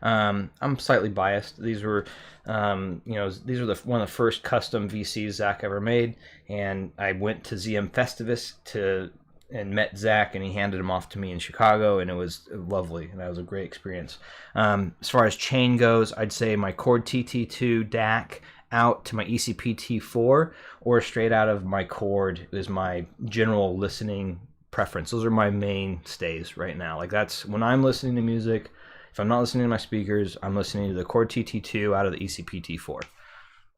Speaker 1: I'm slightly biased. These were, these were one of the first custom VCs Zach ever made, and I went to ZM Festivus and met Zach, and he handed them off to me in Chicago, and it was lovely, and that was a great experience. As far as chain goes, I'd say my Cord TT2 DAC out to my ECP T4, or straight out of my Cord is my general listening preference. Those are my mainstays right now. Like, that's when I'm listening to music. If I'm not listening to my speakers, I'm listening to the Cord TT2 out of the ECP T4,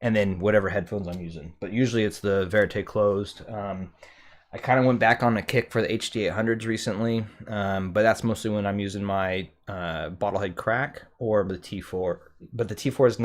Speaker 1: and then whatever headphones I'm using. But usually it's the Verite closed. I kind of went back on a kick for the HD800s recently, but that's mostly when I'm using my Bottlehead Crack or the T4. But the T4 is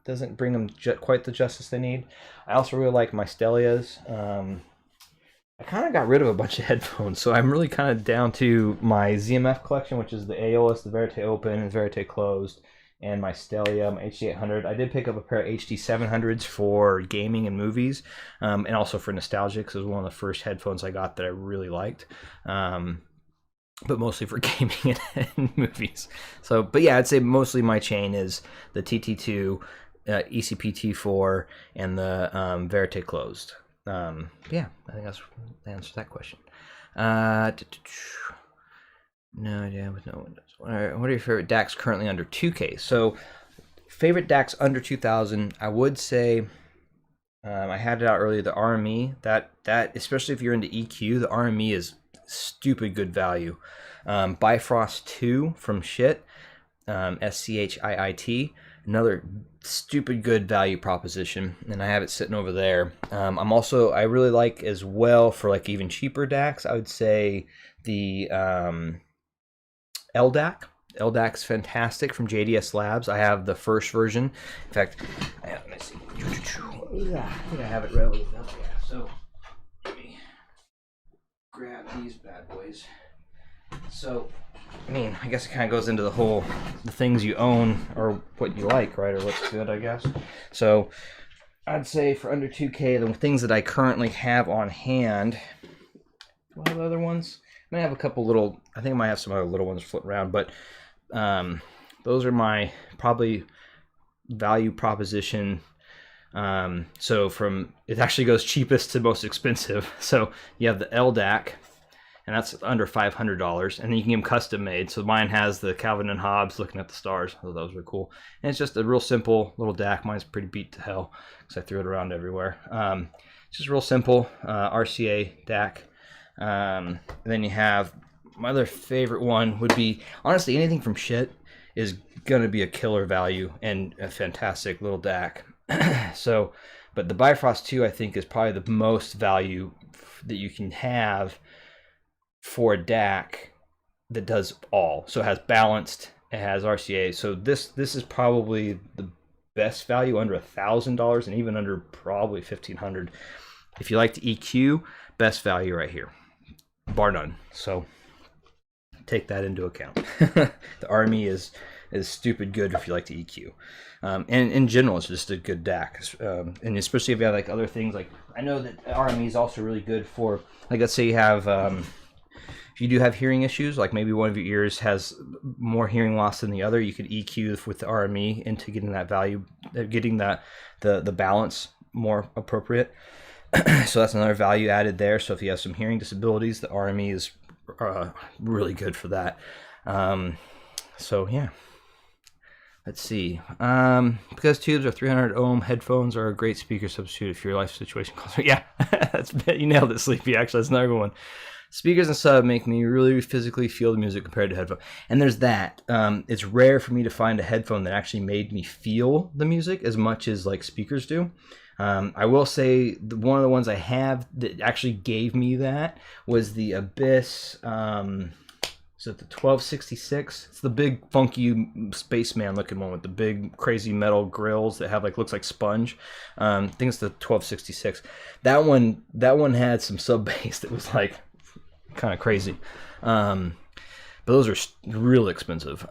Speaker 1: doesn't bring them quite the justice they need. I also really like my Stelias. I kind of got rid of a bunch of headphones, so I'm really kind of down to my ZMF collection, which is the Aeolus, the Verite Open, and Verite Closed, and my Stelia, my HD800. I did pick up a pair of HD700s for gaming and movies, and also for nostalgia, because it was one of the first headphones I got that I really liked, but mostly for gaming and movies. So, but yeah, I'd say mostly my chain is the TT2, ECP T4, and the Verite Closed. Yeah, I think that's the answer to that question. No idea with no windows. What are your favorite DACs currently under 2K? So, favorite DACs under 2,000, I would say, I had it out earlier, the RME. That especially if you're into EQ, the RME is stupid good value. Bifrost 2 from Shit, SCHIIT, another stupid good value proposition, and I have it sitting over there. I really like as well for like even cheaper DACs, I would say the LDAC. LDAC's fantastic from JDS Labs. I have the first version. In fact, let me see. I think I have it readily enough. Yeah, so let me grab these bad boys. So, I mean, I guess it kind of goes into the things you own or what you like, right? Or what's good, I guess. So, I'd say for under 2K, the things that I currently have on hand. Do I have other ones? I might have a couple little, I think I might have some other little ones floating around, but those are my probably value proposition. So it actually goes cheapest to most expensive. So you have the LDAC, and that's under $500, and then you can get them custom made. So mine has the Calvin and Hobbes looking at the stars. Oh, those were cool. And it's just a real simple little DAC. Mine's pretty beat to hell because I threw it around everywhere. It's just real simple RCA DAC. And then you have my other favorite one would be, honestly, anything from Shit is gonna be a killer value and a fantastic little DAC. So, but the Bifrost 2 I think is probably the most value that you can have for a DAC that does all. So it has balanced, it has RCA. So this is probably the best value under $1,000 and even under probably $1,500. If you like the EQ, best value right here, bar none. So take that into account. The Army is stupid good if you like the EQ. And in general, it's just a good DAC. And especially if you have like other things, like I know that RME is also really good for, like, let's say you have, if you do have hearing issues, like maybe one of your ears has more hearing loss than the other, you could EQ with the RME into getting that value, getting that the balance more appropriate. So that's another value added there. So if you have some hearing disabilities, the RME is really good for that. So yeah. Let's see. Because tubes are 300 ohm, headphones are a great speaker substitute if your life situation calls for. Yeah, you nailed it, Sleepy. Actually, that's another one. Speakers and sub make me really physically feel the music compared to headphone. And there's that. It's rare for me to find a headphone that actually made me feel the music as much as like speakers do. I will say one of the ones I have that actually gave me that was the Abyss. Is it the 1266? It's the big funky spaceman looking one with the big crazy metal grills that have like looks like sponge. I think it's the 1266. That one had some sub bass that was like kind of crazy. But those are real expensive.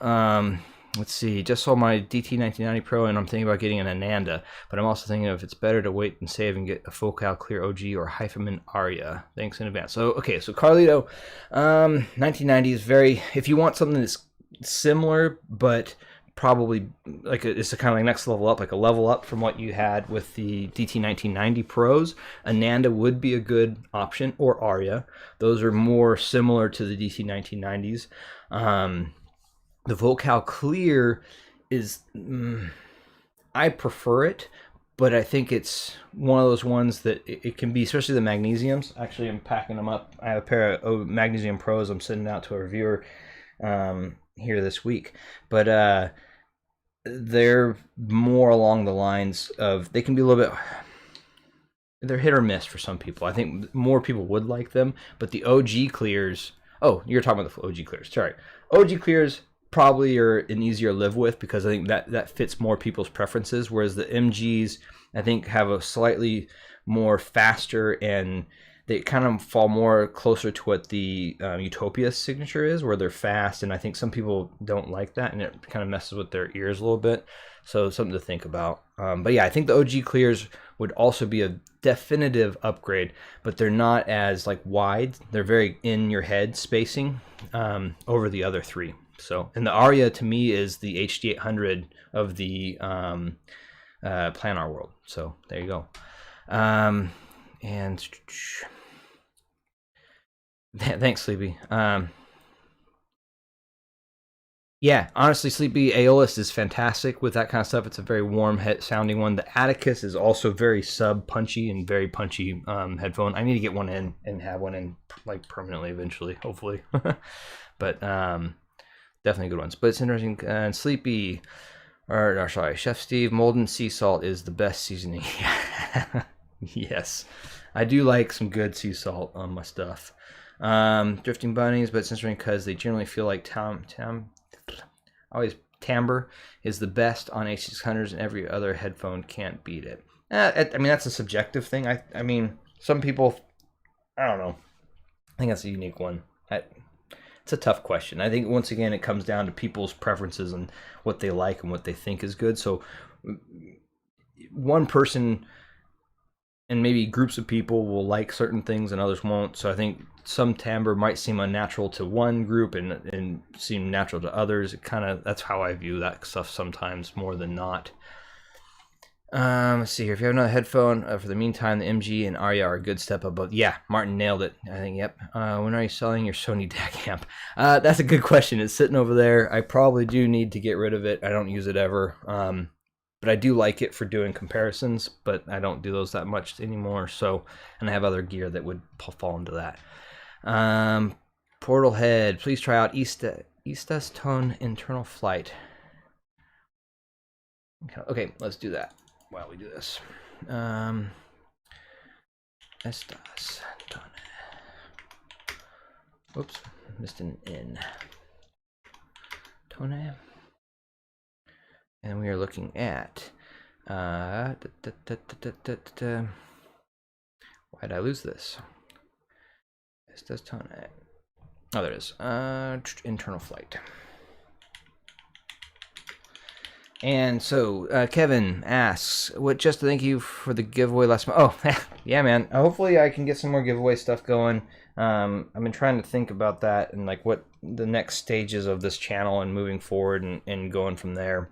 Speaker 1: Let's see. Just saw my DT 1990 Pro, and I'm thinking about getting an Ananda. But I'm also thinking if it's better to wait and save and get a Focal Clear OG or Hyphaman Aria. Thanks in advance. So okay, so Carlito, 1990 is very. If you want something that's similar, but probably like it's a kind of like next level up, like a level up from what you had with the DT 1990 Pros, Ananda would be a good option, or Aria. Those are more similar to the DT 1990s. The Vocal Clear is, I prefer it, but I think it's one of those ones that it can be, especially the magnesiums. Actually, I'm packing them up. I have a pair of magnesium Pros I'm sending out to a reviewer here this week. But they're more along the lines of, they can be a little bit, they're hit or miss for some people. I think more people would like them, but the OG Clears, oh, you're talking about the OG Clears, sorry. OG Clears probably are an easier live with because I think that fits more people's preferences, whereas the MGs I think have a slightly more faster, and they kind of fall more closer to what the Utopia signature is, where they're fast, and I think some people don't like that, and it kind of messes with their ears a little bit. So something to think about. But yeah, I think the OG Clears would also be a definitive upgrade, but they're not as like wide. They're very in your head spacing over the other three. So, and the Aria to me is the HD800 of the planar world. So there you go. And thanks, Sleepy. Yeah, honestly, Sleepy, Aeolus is fantastic with that kind of stuff. It's a very warm sounding one. The Atticus is also very sub punchy and very punchy headphone. I need to get one in and have one in like permanently eventually, hopefully. But definitely good ones. But it's interesting. And Sleepy, or sorry, Chef Steve, Molten Sea Salt is the best seasoning. Yes, I do like some good sea salt on my stuff. Drifting Bunnies, but it's interesting because they generally feel like timbre is the best on H600s, and every other headphone can't beat it. I mean, that's a subjective thing. I mean, some people, I don't know. I think that's a unique one. It's a tough question. I think once again it comes down to people's preferences and what they like and what they think is good. So one person and maybe groups of people will like certain things and others won't. So I think some timbre might seem unnatural to one group and seem natural to others. It kind of, that's how I view that stuff sometimes more than not. Let's see here. If you have another headphone, for the meantime, the MG and Aria are a good step above. Yeah, Martin nailed it. I think, yep. When are you selling your Sony DAC amp? That's a good question. It's sitting over there. I probably do need to get rid of it. I don't use it ever. But I do like it for doing comparisons, but I don't do those that much anymore. So, and I have other gear that would fall into that. Portal Head, please try out Eastus Tone Internal Flight. Okay, let's do that while we do this. Estas Tone. Oops, missed an N. Tone. And we are looking at why did I lose this? This does tone it. Oh, there it is. Internal flight. And so Kevin asks, "What? Just to thank you for the giveaway last month." Oh, yeah, man. Hopefully, I can get some more giveaway stuff going. I've been trying to think about that and like what the next stages of this channel and moving forward and going from there.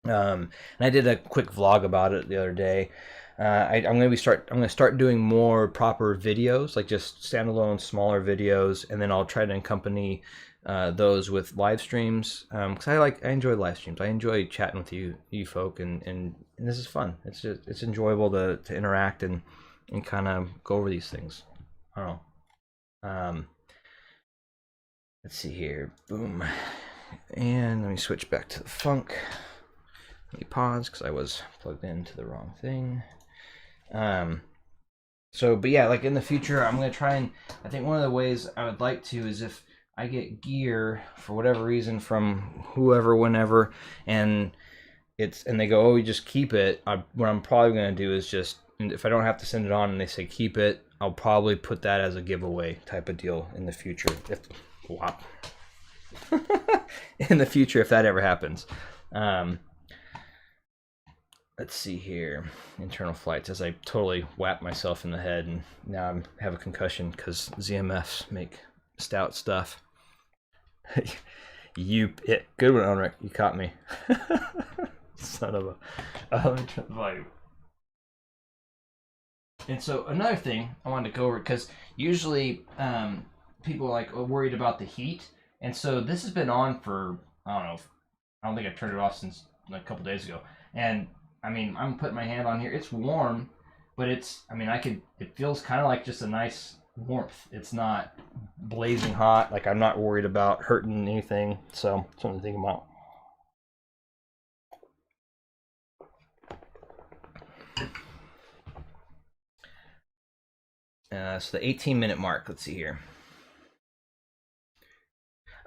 Speaker 1: And I did a quick vlog about it the other day. I'm gonna start doing more proper videos, like just standalone smaller videos, and then I'll try to accompany those with live streams, because I enjoy live streams. I enjoy chatting with you folk, and this is fun. It's enjoyable to interact and kind of go over these things. I don't know. Let's see here. Boom. And let me switch back to the funk. Let me pause because I was plugged into the wrong thing. But yeah, like in the future, I'm going to try and, I think one of the ways I would like to is if I get gear for whatever reason from whoever, whenever, and they go, oh, you just keep it. What I'm probably going to do is just, if I don't have to send it on and they say keep it, I'll probably put that as a giveaway type of deal in the future. In the future, if that ever happens. Let's see here. Internal flights, as I totally whapped myself in the head, and now I have a concussion because ZMFs make stout stuff. Good one, Ulrich. You caught me. Son of a... let me turn the volume. And so another thing I wanted to go over, because usually people are worried about the heat, and so this has been on for, I don't think I've turned it off since a couple days ago, and I mean, I'm putting my hand on here. It's warm, but it feels kind of like just a nice warmth. It's not blazing hot. Like, I'm not worried about hurting anything. So, something to think about. So the 18-minute mark. Let's see here.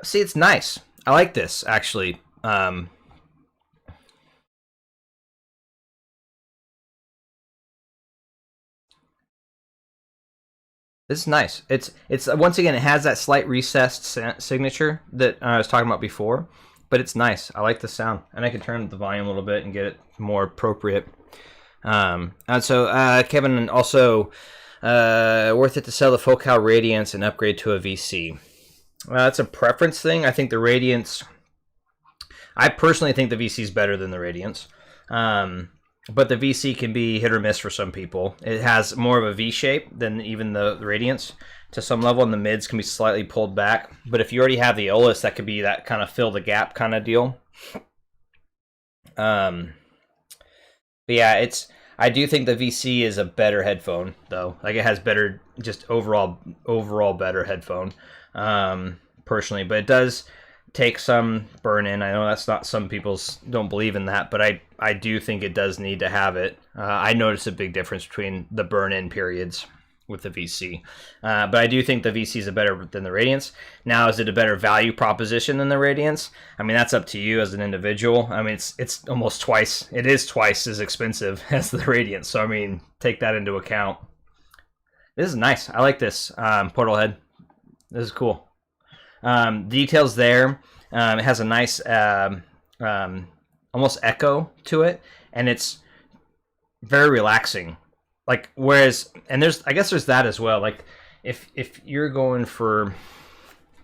Speaker 1: See, it's nice. I like this, actually. This is nice. It's once again, it has that slight recessed signature that I was talking about before, but it's nice. I like the sound, and I can turn the volume a little bit and get it more appropriate. And so Kevin also worth it to sell the Focal Radiance and upgrade to a VC. That's a preference thing. I think the Radiance. I personally think the VC is better than the Radiance. But the VC can be hit or miss for some people. It has more of a V shape than even the Radiance to some level, and the mids can be slightly pulled back. But if you already have the Olus, that could be that kind of fill the gap kind of deal. But yeah, I do think the VC is a better headphone, though. Like, it has better, just overall better headphone, personally. But it does take some burn in. I know that's not, some people don't believe in that, but I do think it does need to have it. I notice a big difference between the burn in periods with the VC. But I do think the VC is better than the Radiance. Now, is it a better value proposition than the Radiance? I mean, that's up to you as an individual. I mean, it's almost twice. It is twice as expensive as the Radiance. So, I mean, take that into account. This is nice. I like this portal head. This is cool. Details there. It has a nice almost echo to it, and it's very relaxing. Like, whereas, and I guess there's that as well. Like, if you're going for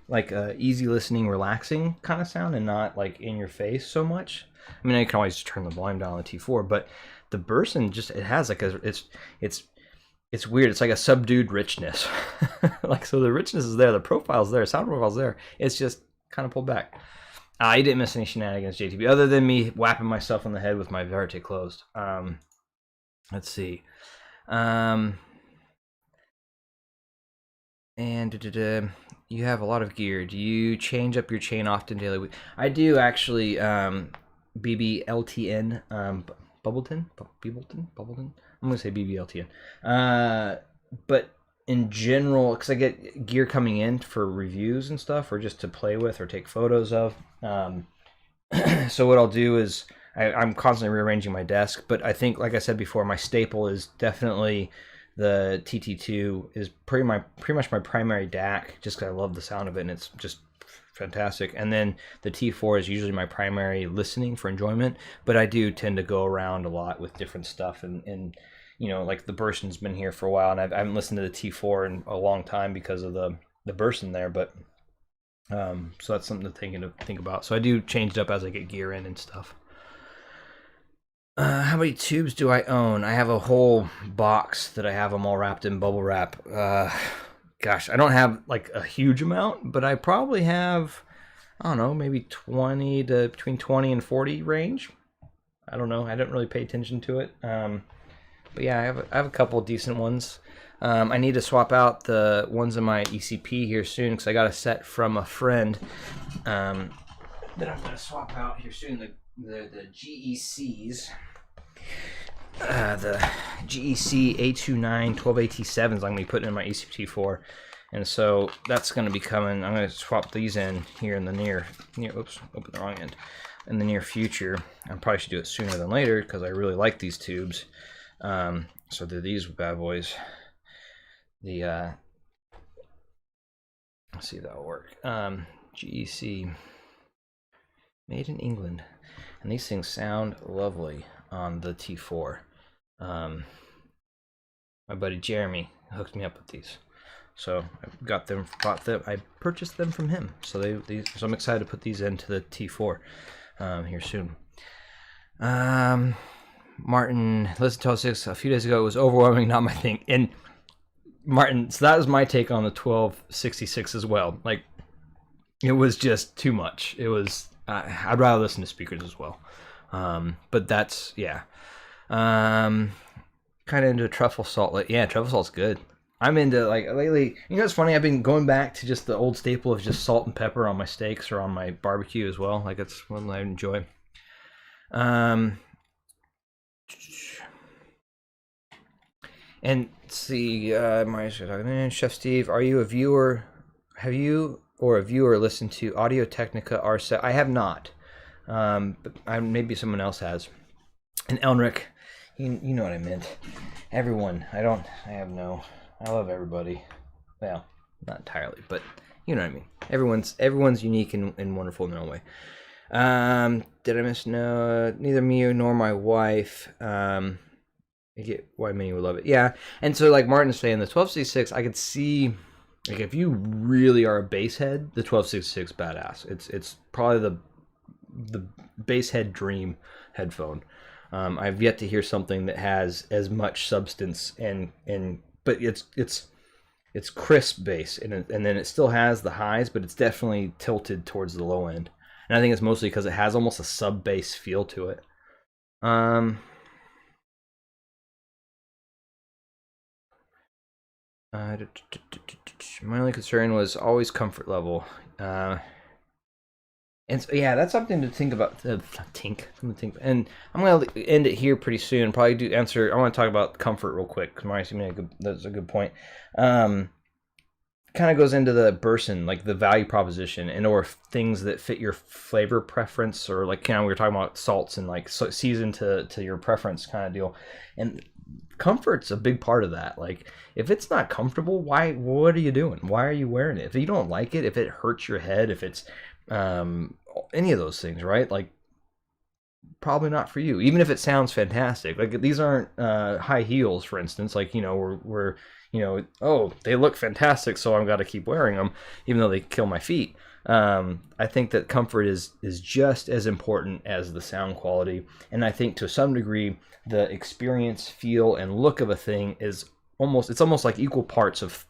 Speaker 1: like a easy listening, relaxing kind of sound, and not like in your face so much. I mean, you can always turn the volume down on the T4, but the Burson it has like it's weird. It's like a subdued richness. Like, so the richness is there, the profile's there, sound profile's there. It's just kind of pulled back. I didn't miss any shenanigans, JTB, other than me whapping myself on the head with my Verite closed. Let's see. And you have a lot of gear. Do you change up your chain often daily? I do, actually. BBLTN, Bubbleton. I'm gonna say BBLTN. But in general, because I get gear coming in for reviews and stuff, or just to play with or take photos of. So what I'll do is I'm constantly rearranging my desk. But I think, like I said before, my staple is definitely the TT2 is pretty much my primary DAC, just because I love the sound of it, and it's just fantastic. And then the T4 is usually my primary listening for enjoyment, but I do tend to go around a lot with different stuff, and you know, like the Burson's been here for a while, and I haven't listened to the T4 in a long time because of the Burson there, but so that's something to think about. So I do change it up as I get gear in and stuff. How many tubes do I own? I have a whole box that I have them all wrapped in bubble wrap. Gosh, I don't have like a huge amount, but I probably have, I don't know, maybe between 20 and 40 range. I don't know. I didn't really pay attention to it. But yeah, I have a couple of decent ones. I need to swap out the ones in my ECP here soon because I got a set from a friend that I'm going to swap out here soon. The GECs. The GEC A29 12AT7s I'm going to be putting in my ECP4. And so that's going to be coming. I'm going to swap these in here in the near oops, open the wrong end. In the near future. I probably should do it sooner than later because I really like these tubes. So they're these bad boys. Let's see if that'll work. GEC, made in England, and these things sound lovely on the T4. My buddy Jeremy hooked me up with these, so I got them, I purchased them from him. So so I'm excited to put these into the T4 here soon. Martin, listen to 6 a few days ago. It was overwhelming, not my thing. And Martin, so that was my take on the 1266 as well. Like, it was just too much. It was, I'd rather listen to speakers as well. But that's, yeah. Kind of into truffle salt. Like, yeah, truffle salt's good. I'm into, like, lately, you know, it's funny, I've been going back to just the old staple of just salt and pepper on my steaks or on my barbecue as well. Like, it's one I enjoy. And see, Chef Steve, are you a viewer? Have you or a viewer listened to Audio Technica R7? I have not, but maybe someone else has. And Elnrick, you know what I meant. Everyone, I love everybody. Well, not entirely, but you know what I mean. Everyone's unique and wonderful in their own way. Did I miss? No, neither me nor my wife. I get why many would love it. Yeah, and so like Martin's saying, the 1266, I could see, like, if you really are a bass head, the 1266 badass. It's probably the bass head dream headphone. I've yet to hear something that has as much substance but it's crisp bass and then it still has the highs, but it's definitely tilted towards the low end. And I think it's mostly because it has almost a sub bass feel to it. My only concern was always comfort level. And so, yeah, that's something to think about. And I'm going to end it here pretty soon. Probably I want to talk about comfort real quick, because that's a good point. Kind of goes into the Burson, like the value proposition, and or things that fit your flavor preference, or like, we were talking about salts and like season to your preference kind of deal. And comfort's a big part of that. Like, if it's not comfortable, what are you doing? Why are you wearing it? If you don't like it, if it hurts your head, if it's any of those things, right? Like, probably not for you, even if it sounds fantastic. Like, these aren't high heels, for instance. Like, we're oh, they look fantastic, so I've got to keep wearing them, even though they kill my feet. I think that comfort is just as important as the sound quality, and I think to some degree the experience, feel, and look of a thing is almost like equal parts of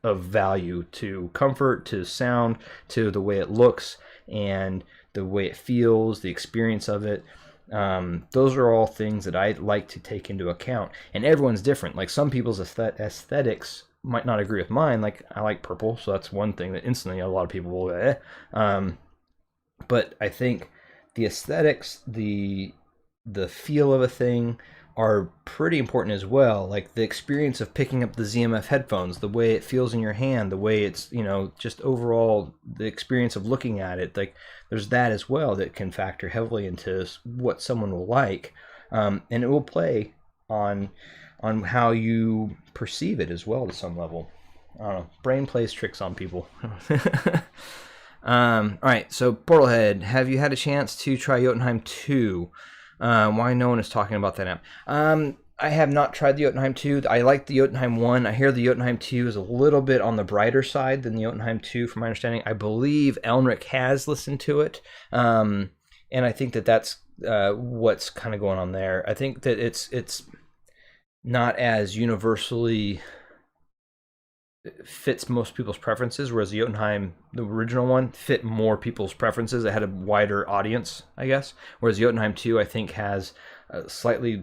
Speaker 1: value to comfort, to sound, to the way it looks and the way it feels, the experience of it. Those are all things that I like to take into account, and everyone's different. Like, some people's aesthetics might not agree with mine. Like, I like purple, so that's one thing that instantly a lot of people will but I think the aesthetics, the feel of a thing are pretty important as well. Like, the experience of picking up the ZMF headphones, the way it feels in your hand, the way it's, just overall the experience of looking at it. Like, there's that as well that can factor heavily into what someone will like, and it will play on how you perceive it as well to some level. I don't know. Brain plays tricks on people. All right, so Portalhead, have you had a chance to try Jotunheim 2? Why no one is talking about that app? I have not tried the Jotunheim 2. I like the Jotunheim 1. I hear the Jotunheim 2 is a little bit on the brighter side than the Jotunheim 2, from my understanding. I believe Elnrick has listened to it, and I think that's what's kind of going on there. I think that it's not as universally fits most people's preferences, whereas the Jotunheim, the original one, fit more people's preferences. It had a wider audience, I guess, whereas Jotunheim 2, I think, has a slightly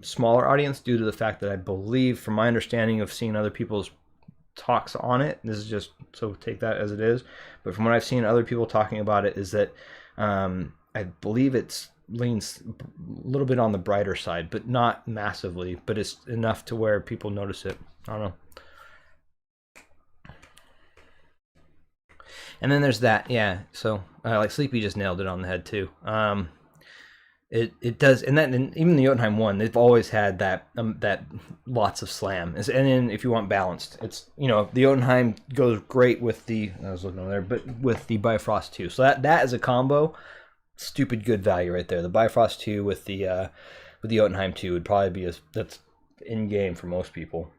Speaker 1: smaller audience due to the fact that I believe, from my understanding of seeing other people's talks on it, this is just, so take that as it is, but from what I've seen other people talking about it, is that I believe it's leans a little bit on the brighter side, but not massively, but it's enough to where people notice it. I don't know. And then there's that, yeah. So like Sleepy just nailed it on the head too. It does, and even the Jotunheim one, they've always had that that lots of slam. And then if you want balanced, it's, you know, the Jotunheim goes great with the, I was looking over there, but with the Bifrost 2. So that is a combo, stupid good value right there. The Bifrost 2 with the Jotunheim 2 would probably be that's in game for most people.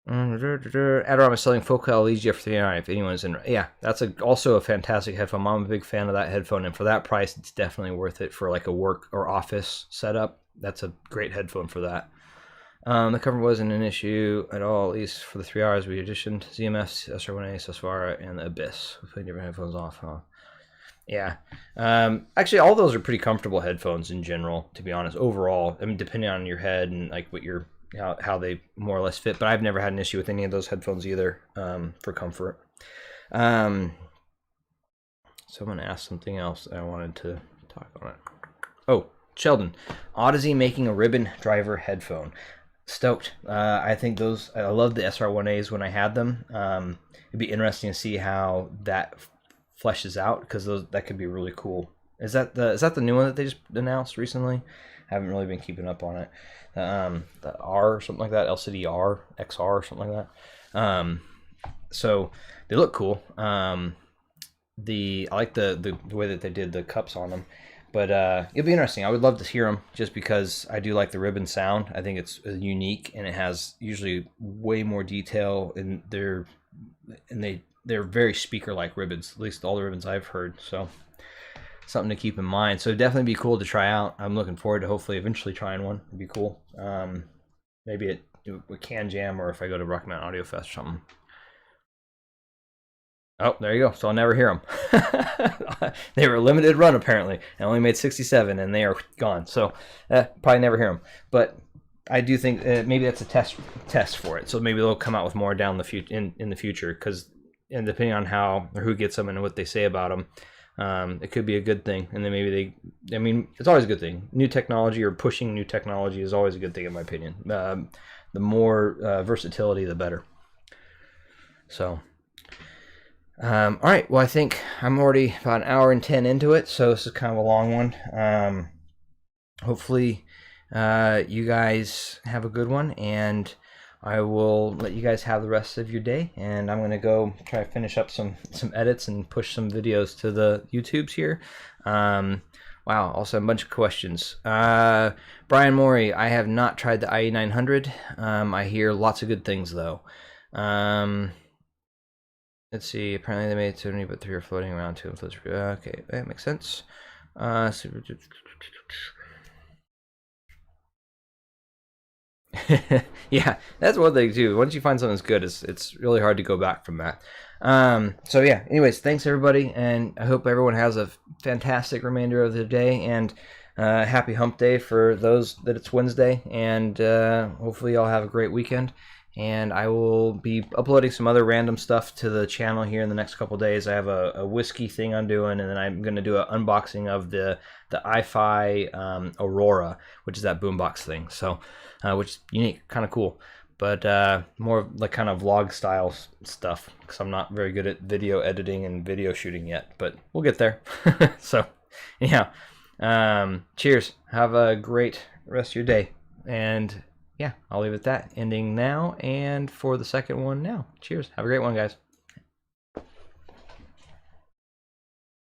Speaker 1: Adderall is selling Focal LEG for $399 if anyone's in. Yeah, that's also a fantastic headphone. I'm a big fan of that headphone, and for that price, it's definitely worth it for like a work or office setup. That's a great headphone for that. The cover wasn't an issue at all, at least for the 3 hours we auditioned. ZMF, SR1A, Susvara, and the Abyss. We played different headphones off, huh? Yeah. Actually, all those are pretty comfortable headphones in general, to be honest. Overall, I mean, depending on your head and like what your how they more or less fit, but I've never had an issue with any of those headphones either, for comfort. Someone asked something else I wanted to talk on it. Oh, Sheldon, Odyssey making a ribbon driver headphone. Stoked. I think those, I love the SR1As when I had them. It'd be interesting to see how that fleshes out, because that could be really cool. Is that the new one that they just announced recently? I haven't really been keeping up on it. The R or something like that, LCD R, XR or something like that. So they look cool. I like the way that they did the cups on them. But it'll be interesting. I would love to hear them, just because I do like the ribbon sound. I think it's unique, and it has usually way more detail, and they're very speaker-like ribbons. At least all the ribbons I've heard. So something to keep in mind. So it'd definitely be cool to try out. I'm looking forward to hopefully eventually trying one. It'd be cool. Maybe at Can Jam, or if I go to Rocky Mountain Audio Fest or something. Oh, there you go. So I'll never hear them. They were a limited run, apparently. I only made 67, and they are gone. So probably never hear them. But I do think maybe that's a test for it. So maybe they'll come out with more down the in the future, because depending on how or who gets them and what they say about them, it could be a good thing. And then maybe I mean, it's always a good thing. New technology, or pushing new technology, is always a good thing in my opinion. The more versatility, the better. So, all right. Well, I think I'm already about an hour and 10 into it, so this is kind of a long one. Hopefully, you guys have a good one, and I will let you guys have the rest of your day, and I'm going to go try to finish up some edits and push some videos to the YouTubes here. Wow, also a bunch of questions. Brian Morey, I have not tried the IE900. I hear lots of good things, though. Let's see, apparently they made 70, but 3 are floating around 2 and okay, that makes sense. Yeah, that's one thing too. Once you find something that's good, it's really hard to go back from that. So yeah, anyways, thanks everybody, and I hope everyone has a fantastic remainder of the day, and happy hump day for those that it's Wednesday, and hopefully y'all have a great weekend. And I will be uploading some other random stuff to the channel here in the next couple days. I have a whiskey thing I'm doing, and then I'm going to do an unboxing of the iFi Aurora, which is that boombox thing. So, which is unique, kind of cool, but more like kind of vlog style stuff, because I'm not very good at video editing and video shooting yet, but we'll get there. So, yeah, cheers. Have a great rest of your day, and yeah, I'll leave it at that. Ending now, and for the second one now. Cheers. Have a great one, guys.